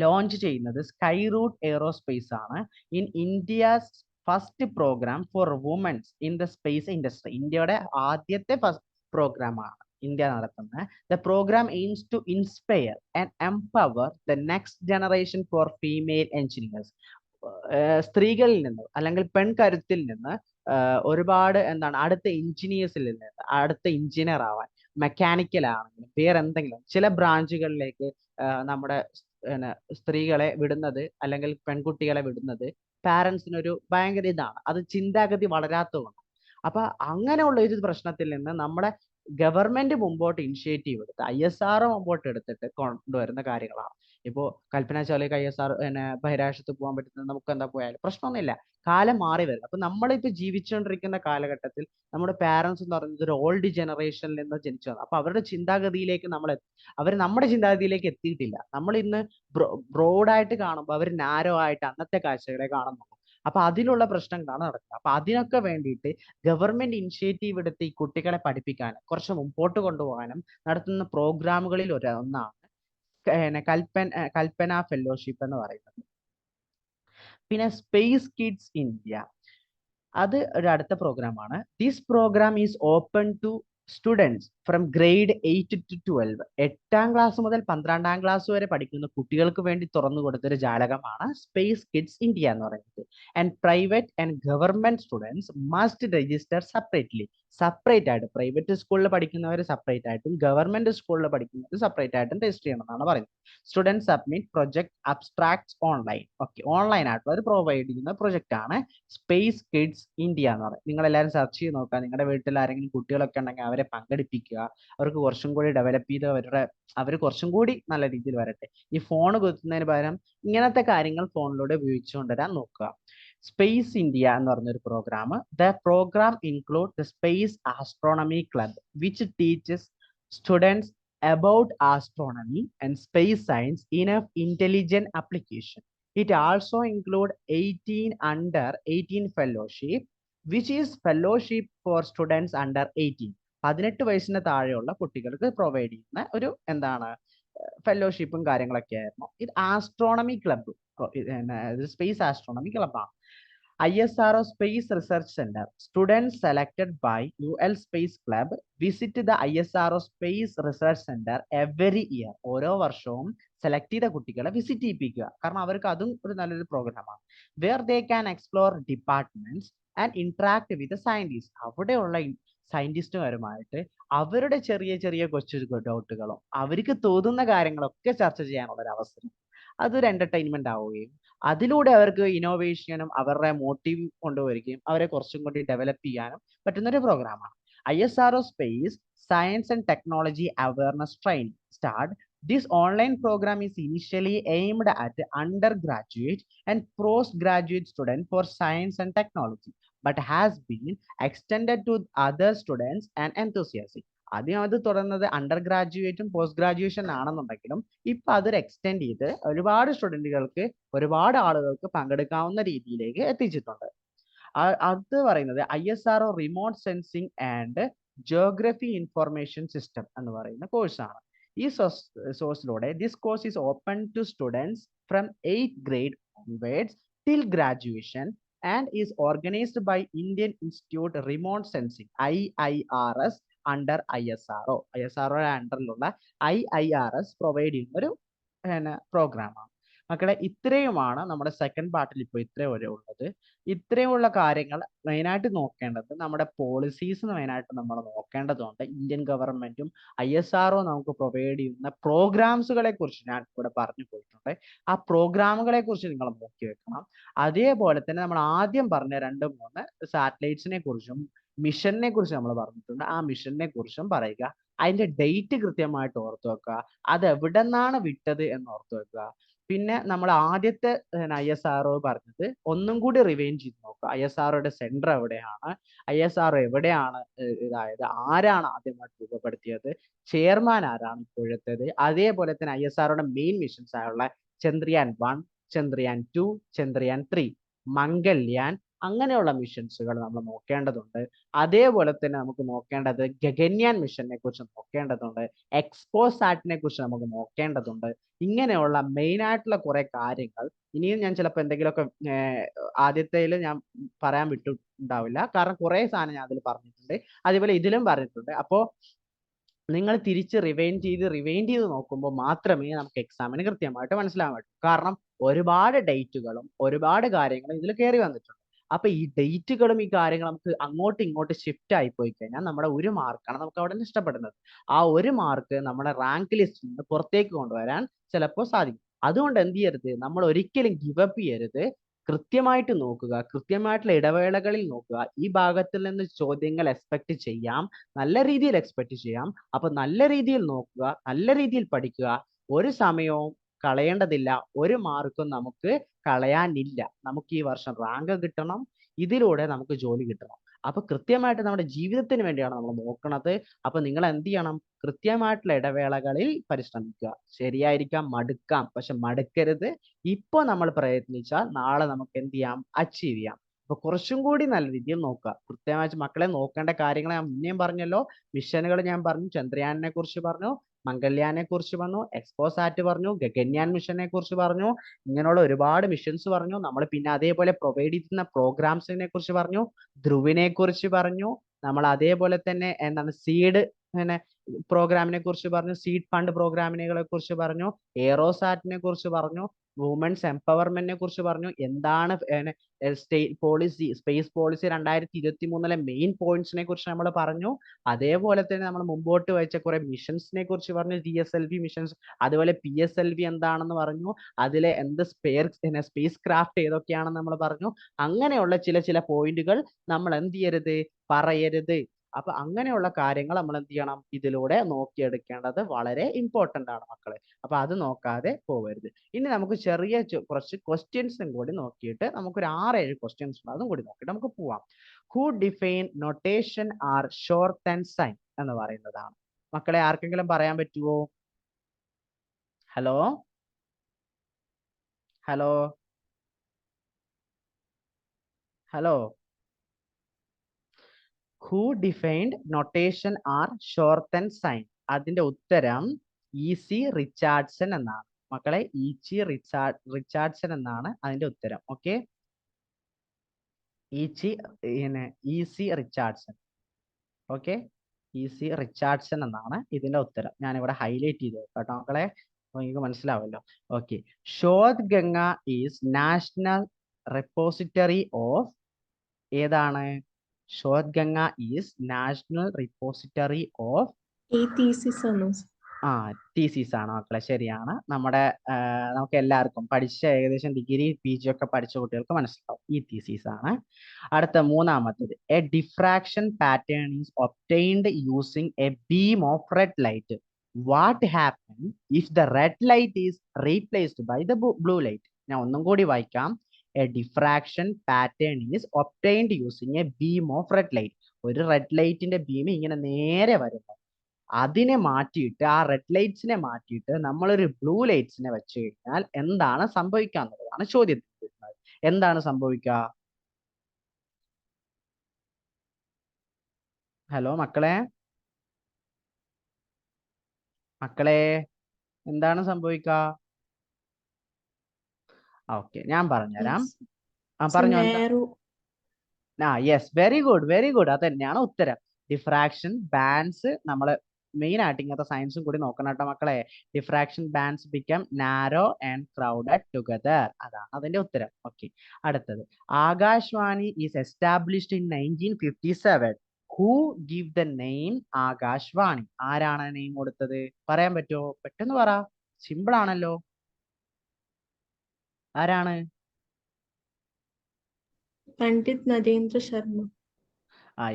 ലോഞ്ച് ചെയ്യുന്നത് സ്കൈ റൂട്ട് എയറോസ്പേസ് ആണ്. In India's first programme for women's in the space industry. ഇന്ത്യയുടെ ആദ്യത്തെ ഫസ്റ്റ് പ്രോഗ്രാം ആണ് ഇന്ത്യ നടത്തുന്നത്. The programme aims to inspire and empower the next generation for female engineers. സ്ത്രീകളിൽ നിന്ന് അല്ലെങ്കിൽ പെൺകരുത്തിൽ നിന്ന് ഒരുപാട് അടുത്ത എഞ്ചിനീയേഴ്സിൽ നിന്ന് അടുത്ത എഞ്ചിനീയർ ആവാൻ, മെക്കാനിക്കൽ ആണെങ്കിലും വേറെ എന്തെങ്കിലും ചില ബ്രാഞ്ചുകളിലേക്ക് നമ്മുടെ സ്ത്രീകളെ വിടുന്നത് അല്ലെങ്കിൽ പെൺകുട്ടികളെ വിടുന്നത് പാരന്റ്സിനൊരു ഭയങ്കര ഇതാണ്. അത് ചിന്താഗതി വളരാത്തതുകൊണ്ട്. അപ്പൊ അങ്ങനെയുള്ള ഒരു പ്രശ്നത്തിൽ നിന്ന് നമ്മുടെ ഗവൺമെന്റ് മുമ്പോട്ട് ഇനിഷ്യേറ്റീവ് എടുത്ത് ISRO മുമ്പോട്ട് എടുത്തിട്ട് കൊണ്ടുവരുന്ന കാര്യങ്ങളാണ്. ഇപ്പോ കൽപ്പന ചൗലയ്ക്ക് ISRO ബഹിരാകാശത്ത് പോകാൻ പറ്റുന്നത് നമുക്ക് എന്താ പോയാലും പ്രശ്നമൊന്നുമില്ല. കാലം മാറി വരും. അപ്പൊ നമ്മളിപ്പോ ജീവിച്ചുകൊണ്ടിരിക്കുന്ന കാലഘട്ടത്തിൽ നമ്മുടെ പാരന്റ്സ് എന്ന് പറയുന്നത് ഒരു ഓൾഡ് ജനറേഷനിൽ നിന്ന് ജനിച്ചു വന്നു. അപ്പൊ അവരുടെ ചിന്താഗതിയിലേക്ക് അവർ നമ്മുടെ ചിന്താഗതിയിലേക്ക് എത്തിയിട്ടില്ല. നമ്മൾ ഇന്ന് ബ്രോഡായിട്ട് കാണുമ്പോൾ അവർ നാരോ ആയിട്ട് അന്നത്തെ കാഴ്ചകളെ കാണുന്നു. അപ്പൊ അതിലുള്ള പ്രശ്നങ്ങളാണ് നടക്കുന്നത്. അപ്പൊ അതിനൊക്കെ വേണ്ടിയിട്ട് ഗവൺമെന്റ് ഇനിഷ്യേറ്റീവ് എടുത്ത് ഈ കുട്ടികളെ പഠിപ്പിക്കാനും കുറച്ച് മുമ്പോട്ട് കൊണ്ടുപോകാനും നടത്തുന്ന പ്രോഗ്രാമുകളിൽ ഒന്നാണ് കൽപ്പന ഫെലോഷിപ്പ് എന്ന് പറയുന്നത്. പിന്നെ സ്പേസ് കിഡ്സ് ഇന്ത്യ, അത് ഒരു അടുത്ത പ്രോഗ്രാമാണ്. This programme is open to students from grade 8 to 12. 8ാം ക്ലാസ് മുതൽ 12ാം ക്ലാസ് വരെ പഠിക്കുന്ന കുട്ടികൾക്ക് വേണ്ടി തുറന്നു കൊടുത്തൊരു ജാലകമാണ് സ്പേസ് കിഡ്സ് ഇന്ത്യ എന്ന് പറയുന്നത്. And private and government students must register separately. Separate ആയിട്ട് പ്രൈവറ്റ് സ്കൂളിൽ പഠിക്കുന്നവർ സെപ്പറേറ്റ് ആയിട്ടും ഗവൺമെന്റ് സ്കൂളിൽ പഠിക്കുന്നവർ സെപ്പറേറ്റ് ആയിട്ടും രജിസ്റ്റർ ചെയ്യണമെന്നാണ് പറയുന്നത്. Students submit project abstracts online. Okay, online ആയിട്ടുള്ള ഒരു പ്രൊവൈഡ് ചെയ്യുന്ന പ്രൊജക്റ്റ് ആണ് സ്പേസ് കിഡ്സ് ഇന്ത്യ എന്ന് പറയുന്നത്. നിങ്ങൾ എല്ലാവരും സെർച്ച് ചെയ്ത് നോക്കുക. നിങ്ങളുടെ വീട്ടിൽ ആരെങ്കിലും കുട്ടികളൊക്കെ ഉണ്ടെങ്കിൽ അവരെ പങ്കെടുപ്പിക്കുക. അവർക്ക് കുറച്ചും കൂടി ഡെവലപ്പ് ചെയ്ത് അവർ കുറച്ചും കൂടി നല്ല രീതിയിൽ വരട്ടെ. ഈ ഫോൺ കുത്തുന്നതിന് പകരം ഇങ്ങനത്തെ കാര്യങ്ങൾ ഫോണിലൂടെ ഉപയോഗിച്ചുകൊണ്ടുവരാൻ നോക്കുക. സ്പേസ് ഇന്ത്യ എന്ന് പറഞ്ഞൊരു programme. The programme include the space astronomy club which teaches students about astronomy and space science in an intelligent application. It also include 18 under 18 fellowship which is fellowship for students under 18. 18 വയസ്സിന് താഴെയുള്ള കുട്ടികൾക്ക് പ്രൊവൈഡ് ചെയ്യുന്ന ഒരു എന്താണ് ഫെലോഷിപ്പും കാര്യങ്ങളൊക്കെ ആയിരുന്നു. ഇത് ആസ്ട്രോണമി ക്ലബ്ബ്, സ്പേസ് ആസ്ട്രോണമി ക്ലബ്ബാണ്. ISRO Space Research Center. Students selected by UL Space Club visit the ISRO Space Research Center every year. ഓരോ വർഷവും സെലക്ട് ചെയ്ത കുട്ടികളെ വിസിറ്റ് ചെയ്യിപ്പിക്കുക. കാരണം അവർക്ക് അതും ഒരു നല്ലൊരു പ്രോഗ്രാമാണ്. Where they can explore departments and interact with scientist. അവിടെയുള്ള സയന്റിസ്റ്റുമാരുമായിട്ട് അവരുടെ ചെറിയ ചെറിയ കൊച്ചു ഡൗട്ടുകളും അവർക്ക് തോന്നുന്ന കാര്യങ്ങളൊക്കെ ചർച്ച ചെയ്യാനുള്ള ഒരു അവസരം. അതൊരു എന്റർടൈൻമെന്റ് ആവുകയും അതിലൂടെ അവർക്ക് ഇന്നോവേഷനും അവരുടെ മോട്ടീവ് കൊണ്ടുവരികയും അവരെ കുറച്ചും കൂടി ഡെവലപ്പ് ചെയ്യാനും പറ്റുന്ന ഒരു പ്രോഗ്രാമാണ്. ISRO Space Science and Technology Awareness Training Start. This online program is initially aimed at undergraduate and postgraduate students for science and technology, but has been extended to other students and enthusiasts. ആദ്യം അത് തുടർന്നത് അണ്ടർ ഗ്രാജുവേറ്റും പോസ്റ്റ് ഗ്രാജുവേഷൻ ആണെന്നുണ്ടെങ്കിലും ഇപ്പൊ അതൊരു എക്സ്റ്റെൻഡ് ചെയ്ത് ഒരുപാട് സ്റ്റുഡന്റുകൾക്ക് ഒരുപാട് ആളുകൾക്ക് പങ്കെടുക്കാവുന്ന രീതിയിലേക്ക് എത്തിച്ചിട്ടുണ്ട്. അത് പറയുന്നത് ISRO remote sensing and geography information system എന്ന് പറയുന്ന കോഴ്സാണ്. ഈ സോഴ്സിലൂടെ this course is open to students from 8th grade onwards till graduation and is organized by Indian Institute Remote Sensing IIRS under ISRO. ISRO അണ്ടറിലുള്ള IIRS provide ചെയ്യുന്ന ഒരു പ്രോഗ്രാമാണ്. മക്കളെ ഇത്രയുമാണ് നമ്മുടെ സെക്കൻഡ് പാർട്ടിൽ ഇപ്പോൾ ഇത്രയും വരെ ഉള്ളത്. ഇത്രയുമുള്ള കാര്യങ്ങൾ മെയിനായിട്ട് നോക്കേണ്ടത് നമ്മുടെ പോളിസീസ് മെയിനായിട്ട് നമ്മൾ നോക്കേണ്ടതുണ്ട്. ഇന്ത്യൻ ഗവൺമെന്റും ISRO നമുക്ക് പ്രൊവൈഡ് ചെയ്യുന്ന പ്രോഗ്രാംസുകളെ കുറിച്ച് ഞാൻ ഇവിടെ പറഞ്ഞു പോയിട്ടുണ്ട്. ആ പ്രോഗ്രാമുകളെ കുറിച്ച് നിങ്ങൾ നോക്കി വെക്കണം. അതേപോലെ തന്നെ നമ്മൾ ആദ്യം പറഞ്ഞ 2-3 സാറ്റലൈറ്റ്സിനെ കുറിച്ചും മിഷനെ കുറിച്ച് നമ്മൾ പറഞ്ഞിട്ടുണ്ട്. ആ മിഷനെ കുറിച്ചും പറയുക. അതിന്റെ ഡേറ്റ് കൃത്യമായിട്ട് ഓർത്തു വെക്കുക. അത് എവിടെ നിന്നാണ് വിട്ടത് എന്ന് ഓർത്തു വെക്കുക. പിന്നെ നമ്മൾ ആദ്യത്തെ ISRO പറഞ്ഞത് ഒന്നും കൂടി റിവൈൻഡ് ചെയ്ത് നോക്കുക. ISROയുടെ സെന്റർ എവിടെയാണ്, ISRO എവിടെയാണ് ഇതായത്, ആരാണ് ആദ്യമായിട്ട് രൂപപ്പെടുത്തിയത്, ചെയർമാൻ ആരാണ് ഇപ്പോഴത്തേത്. അതേപോലെ തന്നെ ISROയുടെ മെയിൻ മിഷൻസ് ആയുള്ള ചന്ദ്രയാൻ 1, ചന്ദ്രയാൻ 2, ചന്ദ്രയാൻ 3, മംഗൾയാൻ, അങ്ങനെയുള്ള മിഷൻസുകൾ നമ്മൾ നോക്കേണ്ടതുണ്ട്. അതേപോലെ തന്നെ നമുക്ക് നോക്കേണ്ടത് ഗഗൻയാൻ മിഷനെ കുറിച്ച് നോക്കേണ്ടതുണ്ട്. എക്സ്പോസാറ്റിനെ കുറിച്ച് നമുക്ക് നോക്കേണ്ടതുണ്ട്. ഇങ്ങനെയുള്ള മെയിൻ ആയിട്ടുള്ള കുറെ കാര്യങ്ങൾ ഇനിയും ഞാൻ ചിലപ്പോൾ എന്തെങ്കിലുമൊക്കെ ആദ്യത്തേൽ ഞാൻ പറയാൻ വിട്ടുണ്ടാവില്ല. കാരണം കുറെ സാധനം ഞാൻ അതിൽ പറഞ്ഞിട്ടുണ്ട്. അതേപോലെ ഇതിലും പറഞ്ഞിട്ടുണ്ട്. അപ്പോൾ നിങ്ങൾ തിരിച്ച് റിവൈൻഡ് ചെയ്ത് നോക്കുമ്പോൾ മാത്രമേ നമുക്ക് എക്സാമിന് കൃത്യമായിട്ട് മനസ്സിലാകാൻ പറ്റൂ. കാരണം ഒരുപാട് ഡേറ്റുകളും ഒരുപാട് കാര്യങ്ങളും ഇതിൽ കയറി വന്നിട്ടുണ്ട്. അപ്പൊ ഈ ഡേറ്റുകളും ഈ കാര്യങ്ങളും നമുക്ക് അങ്ങോട്ടും ഇങ്ങോട്ട് ഷിഫ്റ്റ് ആയി പോയി കഴിഞ്ഞാൽ നമ്മുടെ ഒരു മാർക്കാണ് നമുക്ക് അവിടെ നഷ്ടപ്പെടുന്നത്. ആ ഒരു മാർക്ക് നമ്മുടെ റാങ്ക് ലിസ്റ്റിൽ നിന്ന് പുറത്തേക്ക് കൊണ്ടുവരാൻ ചിലപ്പോൾ സാധിക്കും. അതുകൊണ്ട് എന്ത് ചെയ്യരുത്, നമ്മൾ ഒരിക്കലും ഗിവ് അപ്പ് ചെയ്യരുത്. കൃത്യമായിട്ട് നോക്കുക, കൃത്യമായിട്ടുള്ള ഇടവേളകളിൽ നോക്കുക. ഈ ഭാഗത്തിൽ നിന്ന് ചോദ്യങ്ങൾ എക്സ്പെക്ട് ചെയ്യാം, നല്ല രീതിയിൽ എക്സ്പെക്ട് ചെയ്യാം. അപ്പൊ നല്ല രീതിയിൽ നോക്കുക, നല്ല രീതിയിൽ പഠിക്കുക. ഒരു സമയവും കളയേണ്ടതില്ല, ഒരു മാർക്കും നമുക്ക് കളയാനില്ല. നമുക്ക് ഈ വർഷം റാങ്ക് കിട്ടണം, ഇതിലൂടെ നമുക്ക് ജോലി കിട്ടണം. അപ്പൊ കൃത്യമായിട്ട് നമ്മുടെ ജീവിതത്തിന് വേണ്ടിയാണ് നമ്മൾ നോക്കുന്നത്. അപ്പൊ നിങ്ങൾ എന്ത് ചെയ്യണം, കൃത്യമായിട്ടുള്ള ഇടവേളകളിൽ പരിശ്രമിക്കുക. ശരിയായിരിക്കാം, മടുക്കാം, പക്ഷെ മടുക്കരുത്. ഇപ്പൊ നമ്മൾ പ്രയത്നിച്ചാൽ നാളെ നമുക്ക് എന്ത് ചെയ്യാം, അച്ചീവ് ചെയ്യാം. അപ്പൊ കുറച്ചും കൂടി നല്ല രീതിയിൽ നോക്കുക. കൃത്യമായിട്ട് മക്കളെ നോക്കേണ്ട കാര്യങ്ങൾ ഞാൻ മുന്നേയും പറഞ്ഞല്ലോ. മിഷനുകൾ ഞാൻ പറഞ്ഞു, ചന്ദ്രയാനെ കുറിച്ച് പറഞ്ഞു, മംഗൾയാനെ കുറിച്ച് പറഞ്ഞു, എക്സ്പോസാറ്റ് പറഞ്ഞു, ഗഗൻയാൻ മിഷനെ കുറിച്ച് പറഞ്ഞു. ഇങ്ങനെയുള്ള ഒരുപാട് മിഷൻസ് പറഞ്ഞു. നമ്മൾ പിന്നെ അതേപോലെ പ്രൊവൈഡ് ചെയ്യുന്ന പ്രോഗ്രാംസിനെ കുറിച്ച് പറഞ്ഞു, ധ്രുവിനെ കുറിച്ച് പറഞ്ഞു. നമ്മൾ അതേപോലെ തന്നെ എന്താണ് സീഡ് പ്രോഗ്രാമിനെ കുറിച്ച് പറഞ്ഞു, സീഡ് ഫണ്ട് പ്രോഗ്രാമിനെ കുറിച്ച് പറഞ്ഞു, എയറോസാറ്റിനെ കുറിച്ച് പറഞ്ഞു, വുമൻസ് എംപവർമെന്റിനെ കുറിച്ച് പറഞ്ഞു. എന്താണ് state policy, space policy 2023 main പോയിന്റ്സിനെ കുറിച്ച് നമ്മൾ പറഞ്ഞു. അതേപോലെ തന്നെ നമ്മൾ മുമ്പോട്ട് വെച്ച കുറെ മിഷൻസിനെ കുറിച്ച് പറഞ്ഞു, GSLV മിഷൻസ്. അതുപോലെ PSLV എന്താണെന്ന് പറഞ്ഞു. അതിലെ എന്ത് സ്പേസ് ക്രാഫ്റ്റ് ഏതൊക്കെയാണെന്ന് നമ്മൾ പറഞ്ഞു. അങ്ങനെയുള്ള ചില പോയിന്റുകൾ നമ്മൾ എന്ത് ചെയ്യരുത്, പറയരുത്. അപ്പൊ അങ്ങനെയുള്ള കാര്യങ്ങൾ നമ്മൾ എന്ത് ചെയ്യണം, ഇതിലൂടെ നോക്കിയെടുക്കേണ്ടത് വളരെ ഇമ്പോർട്ടന്റ് ആണ് മക്കളെ. അപ്പൊ അത് നോക്കാതെ പോവരുത്. ഇനി നമുക്ക് ചെറിയ കുറച്ച് ക്വസ്റ്റ്യൻസും കൂടി നോക്കിയിട്ട് നമുക്കൊരു 6-7 ക്വസ്റ്റ്യൻസ് ഉണ്ട്, അതും കൂടി നോക്കിയിട്ട് നമുക്ക് പോവാം. Who define notation are short and sign എന്ന് പറയുന്നതാണ്. മക്കളെ ആർക്കെങ്കിലും പറയാൻ പറ്റുമോ? Hello hello hello who defined notation are shorten sign? അതിന്റെ ഉത്തരം ഇ.സി. റിച്ചാർഡ്സൺ എന്നാണ് മക്കളെ. റിച്ചാർഡ്സൺ എന്നാണ് അതിന്റെ ഉത്തരം. ഓക്കെ, ഇ.സി. റിച്ചാർഡ്സൺ. ഓക്കെ, ഇ.സി. റിച്ചാർഡ്സൺ എന്നാണ് ഇതിന്റെ ഉത്തരം. ഞാൻ ഇവിടെ ഹൈലൈറ്റ് ചെയ്തു കേട്ടോ മക്കളെ, അപ്പൊ നിങ്ങൾക്ക് മനസ്സിലാവല്ലോ. Okay, Shodh Ganga is national repository of ഏതാണ്? Shodh Ganga is national repository of ഈ തീസിസ് ആണോ? തീസിസ് ആണ് മക്കളെ, ശരിയാണ്. നമ്മുടെ നമുക്ക് എല്ലാവർക്കും പഠിച്ച ഏകദേശം ഡിഗ്രി PG ഒക്കെ പഠിച്ച കുട്ടികൾക്ക് മനസ്സിലാവും, ഈ തീസിസ് ആണ്. അടുത്ത മൂന്നാമത്തത്, a diffraction pattern is obtained using a beam of red light. What happen if the red light is replaced by the blue light? ഞാൻ ഒന്നും കൂടി വായിക്കാം. A diffraction pattern is obtained using a beam of red light. ഒരു റെഡ് ലൈറ്റിന്റെ ബീം ഇങ്ങനെ നേരെ വരുന്നു, അതിനെ മാറ്റിയിട്ട്, ആ റെഡ് ലൈറ്റ്സിനെ മാറ്റിയിട്ട് നമ്മളൊരു ബ്ലൂ ലൈറ്റ്സിനെ വെച്ച് കഴിഞ്ഞാൽ എന്താണ് സംഭവിക്കുക എന്നുള്ളതാണ് ചോദ്യത്തിൽ. എന്താണ് സംഭവിക്കുക? ഹലോ മക്കളെ, എന്താണ് സംഭവിക്കുക? ഓക്കെ, ഞാൻ പറഞ്ഞുതരാം. പറഞ്ഞോ. Yes, very good, very good. അത് തന്നെയാണ് ഉത്തരം. ഡിഫ്രാക്ഷൻ ബാൻഡ്സ് നമ്മൾ മെയിൻ ആയിട്ട് ഇങ്ങനത്തെ സയൻസും കൂടി നോക്കണം കേട്ടോ മക്കളെ. Diffraction bands become narrow and crowded together. അതാണ് അതിന്റെ ഉത്തരം. ഓക്കെ, അടുത്തത്, Akashvani is established in 1957. Who give the name Akashvani? ആരാണ് നെയിം കൊടുത്തത്? പറയാൻ പറ്റുമോ? പെട്ടെന്ന് പറ, സിമ്പിൾ ആണല്ലോ. ആരാണ്? Pandit Narendra Sharma.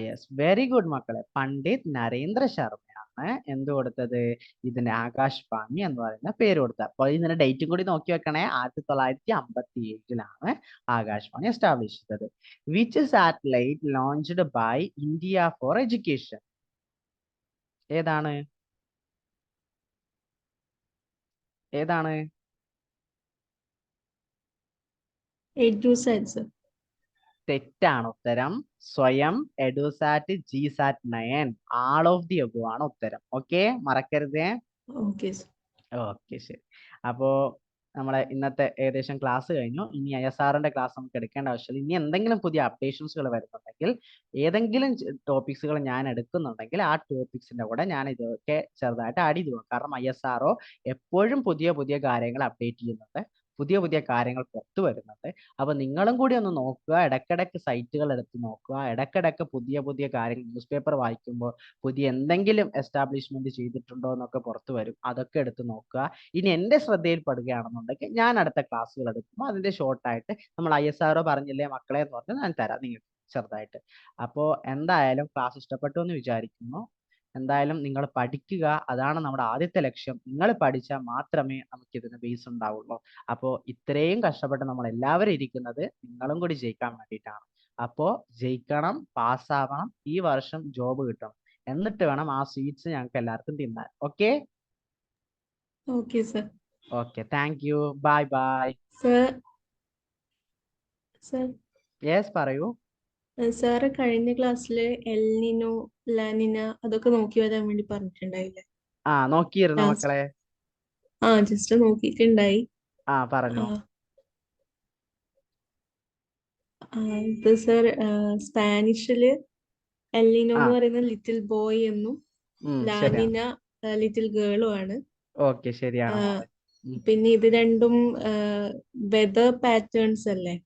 Yes, very good മക്കളെ. പണ്ഡിറ്റ് നരേന്ദ്ര ശർമ്മയാണ് എന്ത് കൊടുത്തത്? ഇതിന് ആകാശവാണി എന്ന് പറയുന്ന പേര് കൊടുത്തത്. അപ്പോൾ ഇതിന്റെ ഡേറ്റും കൂടി നോക്കി വെക്കണേ. 1957 ആകാശവാണി എസ്റ്റാബ്ലിഷ് ചെയ്തത്. Which satellite launched by India for education? ഏതാണ്? എഡ്യൂസാറ്റ്. തെറ്റാണ് ഉത്തരം. Swayam, Edusat, GSAT 9, all of the above ആണ് ഉത്തരം. ഓക്കെ, മറക്കരുതേ. ഓക്കെ ശരി. അപ്പോ നമ്മളെ ഇന്നത്തെ ഏകദേശം ക്ലാസ് കഴിഞ്ഞു. ഇനി ISRന്റെ ക്ലാസ് നമുക്ക് എടുക്കേണ്ട ആവശ്യമില്ല. ഇനി എന്തെങ്കിലും പുതിയ അപ്ഡേഷൻസുകൾ വരുന്നുണ്ടെങ്കിൽ, ഏതെങ്കിലും ടോപ്പിക്സുകൾ ഞാൻ എടുക്കുന്നുണ്ടെങ്കിൽ, ആ ടോപ്പിക്സിന്റെ കൂടെ ഞാൻ ഇതൊക്കെ ചെറുതായിട്ട് ആഡ് ചെയ്തു പോകും. കാരണം ISRO എപ്പോഴും പുതിയ പുതിയ കാര്യങ്ങൾ അപ്ഡേറ്റ് ചെയ്യുന്നുണ്ട്, പുതിയ പുതിയ കാര്യങ്ങൾ പുറത്തു വരുന്നുണ്ട്. അപ്പൊ നിങ്ങളും കൂടി ഒന്ന് നോക്കുക, ഇടയ്ക്കിടയ്ക്ക് സൈറ്റുകൾ എടുത്ത് നോക്കുക, ഇടയ്ക്കിടയ്ക്ക് പുതിയ പുതിയ കാര്യങ്ങൾ, ന്യൂസ് പേപ്പർ വായിക്കുമ്പോൾ പുതിയ എന്തെങ്കിലും എസ്റ്റാബ്ലിഷ്മെന്റ് ചെയ്തിട്ടുണ്ടോ എന്നൊക്കെ പുറത്തു വരും, അതൊക്കെ എടുത്ത് നോക്കുക. ഇനി എന്റെ ശ്രദ്ധയിൽപ്പെടുകയാണെന്നുണ്ടെങ്കിൽ ഞാൻ അടുത്ത ക്ലാസ്സുകൾ എടുക്കുമ്പോൾ അതിന്റെ ഷോർട്ടായിട്ട് നമ്മൾ ISRO പറഞ്ഞില്ലേ മക്കളെ എന്ന് പറഞ്ഞ് ഞാൻ തരാം നിങ്ങൾക്ക് ചെറുതായിട്ട്. അപ്പോൾ എന്തായാലും ക്ലാസ് ഇഷ്ടപ്പെട്ടു എന്ന് വിചാരിക്കുന്നു. എന്തായാലും നിങ്ങൾ പഠിക്കുക, അതാണ് നമ്മുടെ ആദ്യത്തെ ലക്ഷ്യം. നിങ്ങൾ പഠിച്ചാൽ മാത്രമേ നമുക്ക് ഇതിന് ബേസ് ഉണ്ടാവുള്ളൂ. അപ്പോൾ ഇത്രയും കഷ്ടപ്പെട്ട് നമ്മൾ എല്ലാവരും ഇരിക്കുന്നത് നിങ്ങളും കൂടി ജയിക്കാൻ വേണ്ടിയിട്ടാണ്. അപ്പോൾ ജയിക്കണം, പാസ്സാവണം, ഈ വർഷം ജോബ് കിട്ടണം, എന്നിട്ട് വേണം ആ സ്വീറ്റ്സ് ഞങ്ങൾക്ക് എല്ലാവർക്കും തിന്നാൻ. Okay sir. Okay, thank you, bye bye. Sir yes, പറയൂ. സാറ് കഴിഞ്ഞ ക്ലാസ്സിൽ എൽനിനോ, ലാനിന അതൊക്കെ നോക്കി വരാൻ വേണ്ടി പറഞ്ഞിട്ടുണ്ടായില്ലേ? നോക്കിയിരുന്നോ മക്കളെ? ജസ്റ്റ് നോക്കിയിട്ടുണ്ടായി. പറഞ്ഞു. ഇത് സർ, സ്പാനിഷില് എൽനിനോ എന്ന് പറയുന്ന ലിറ്റിൽ ബോയ് എന്നും ലാനിന ലിറ്റിൽ ഗേളും ആണ്. ഓക്കെ, ശരിയാണ്. പിന്നെ ഇത് രണ്ടും വെതർ പാറ്റേൺസ് അല്ലേ?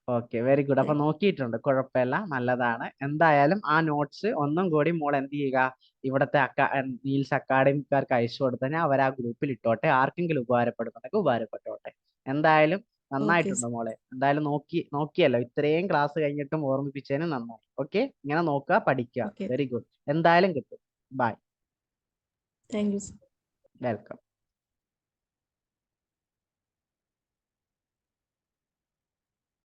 Okay, very good. അപ്പൊ നോക്കിയിട്ടുണ്ട്, കുഴപ്പമില്ല, നല്ലതാണ്. എന്തായാലും ആ നോട്ട്സ് ഒന്നും കൂടി മോൾ എന്ത് ചെയ്യുക, ഇവിടുത്തെ നീൽസ് അക്കാഡമിക്കാർക്ക് അയച്ചു കൊടുത്താൽ അവർ ആ ഗ്രൂപ്പിൽ ഇട്ടോട്ടെ. ആർക്കെങ്കിലും ഉപകാരപ്പെടുന്നുണ്ടെങ്കിൽ ഉപകാരപ്പെട്ടോട്ടെ. എന്തായാലും നന്നായിട്ടുണ്ട് മോളെ. എന്തായാലും നോക്കിയല്ലോ, ഇത്രയും ക്ലാസ് കഴിഞ്ഞിട്ടും ഓർമ്മിപ്പിച്ചതിന് നന്നായി. ഓക്കെ, ഇങ്ങനെ നോക്കുക, പഠിക്കുക. Very good. എന്തായാലും കിട്ടും. ബൈ. Thank you. വെൽക്കം.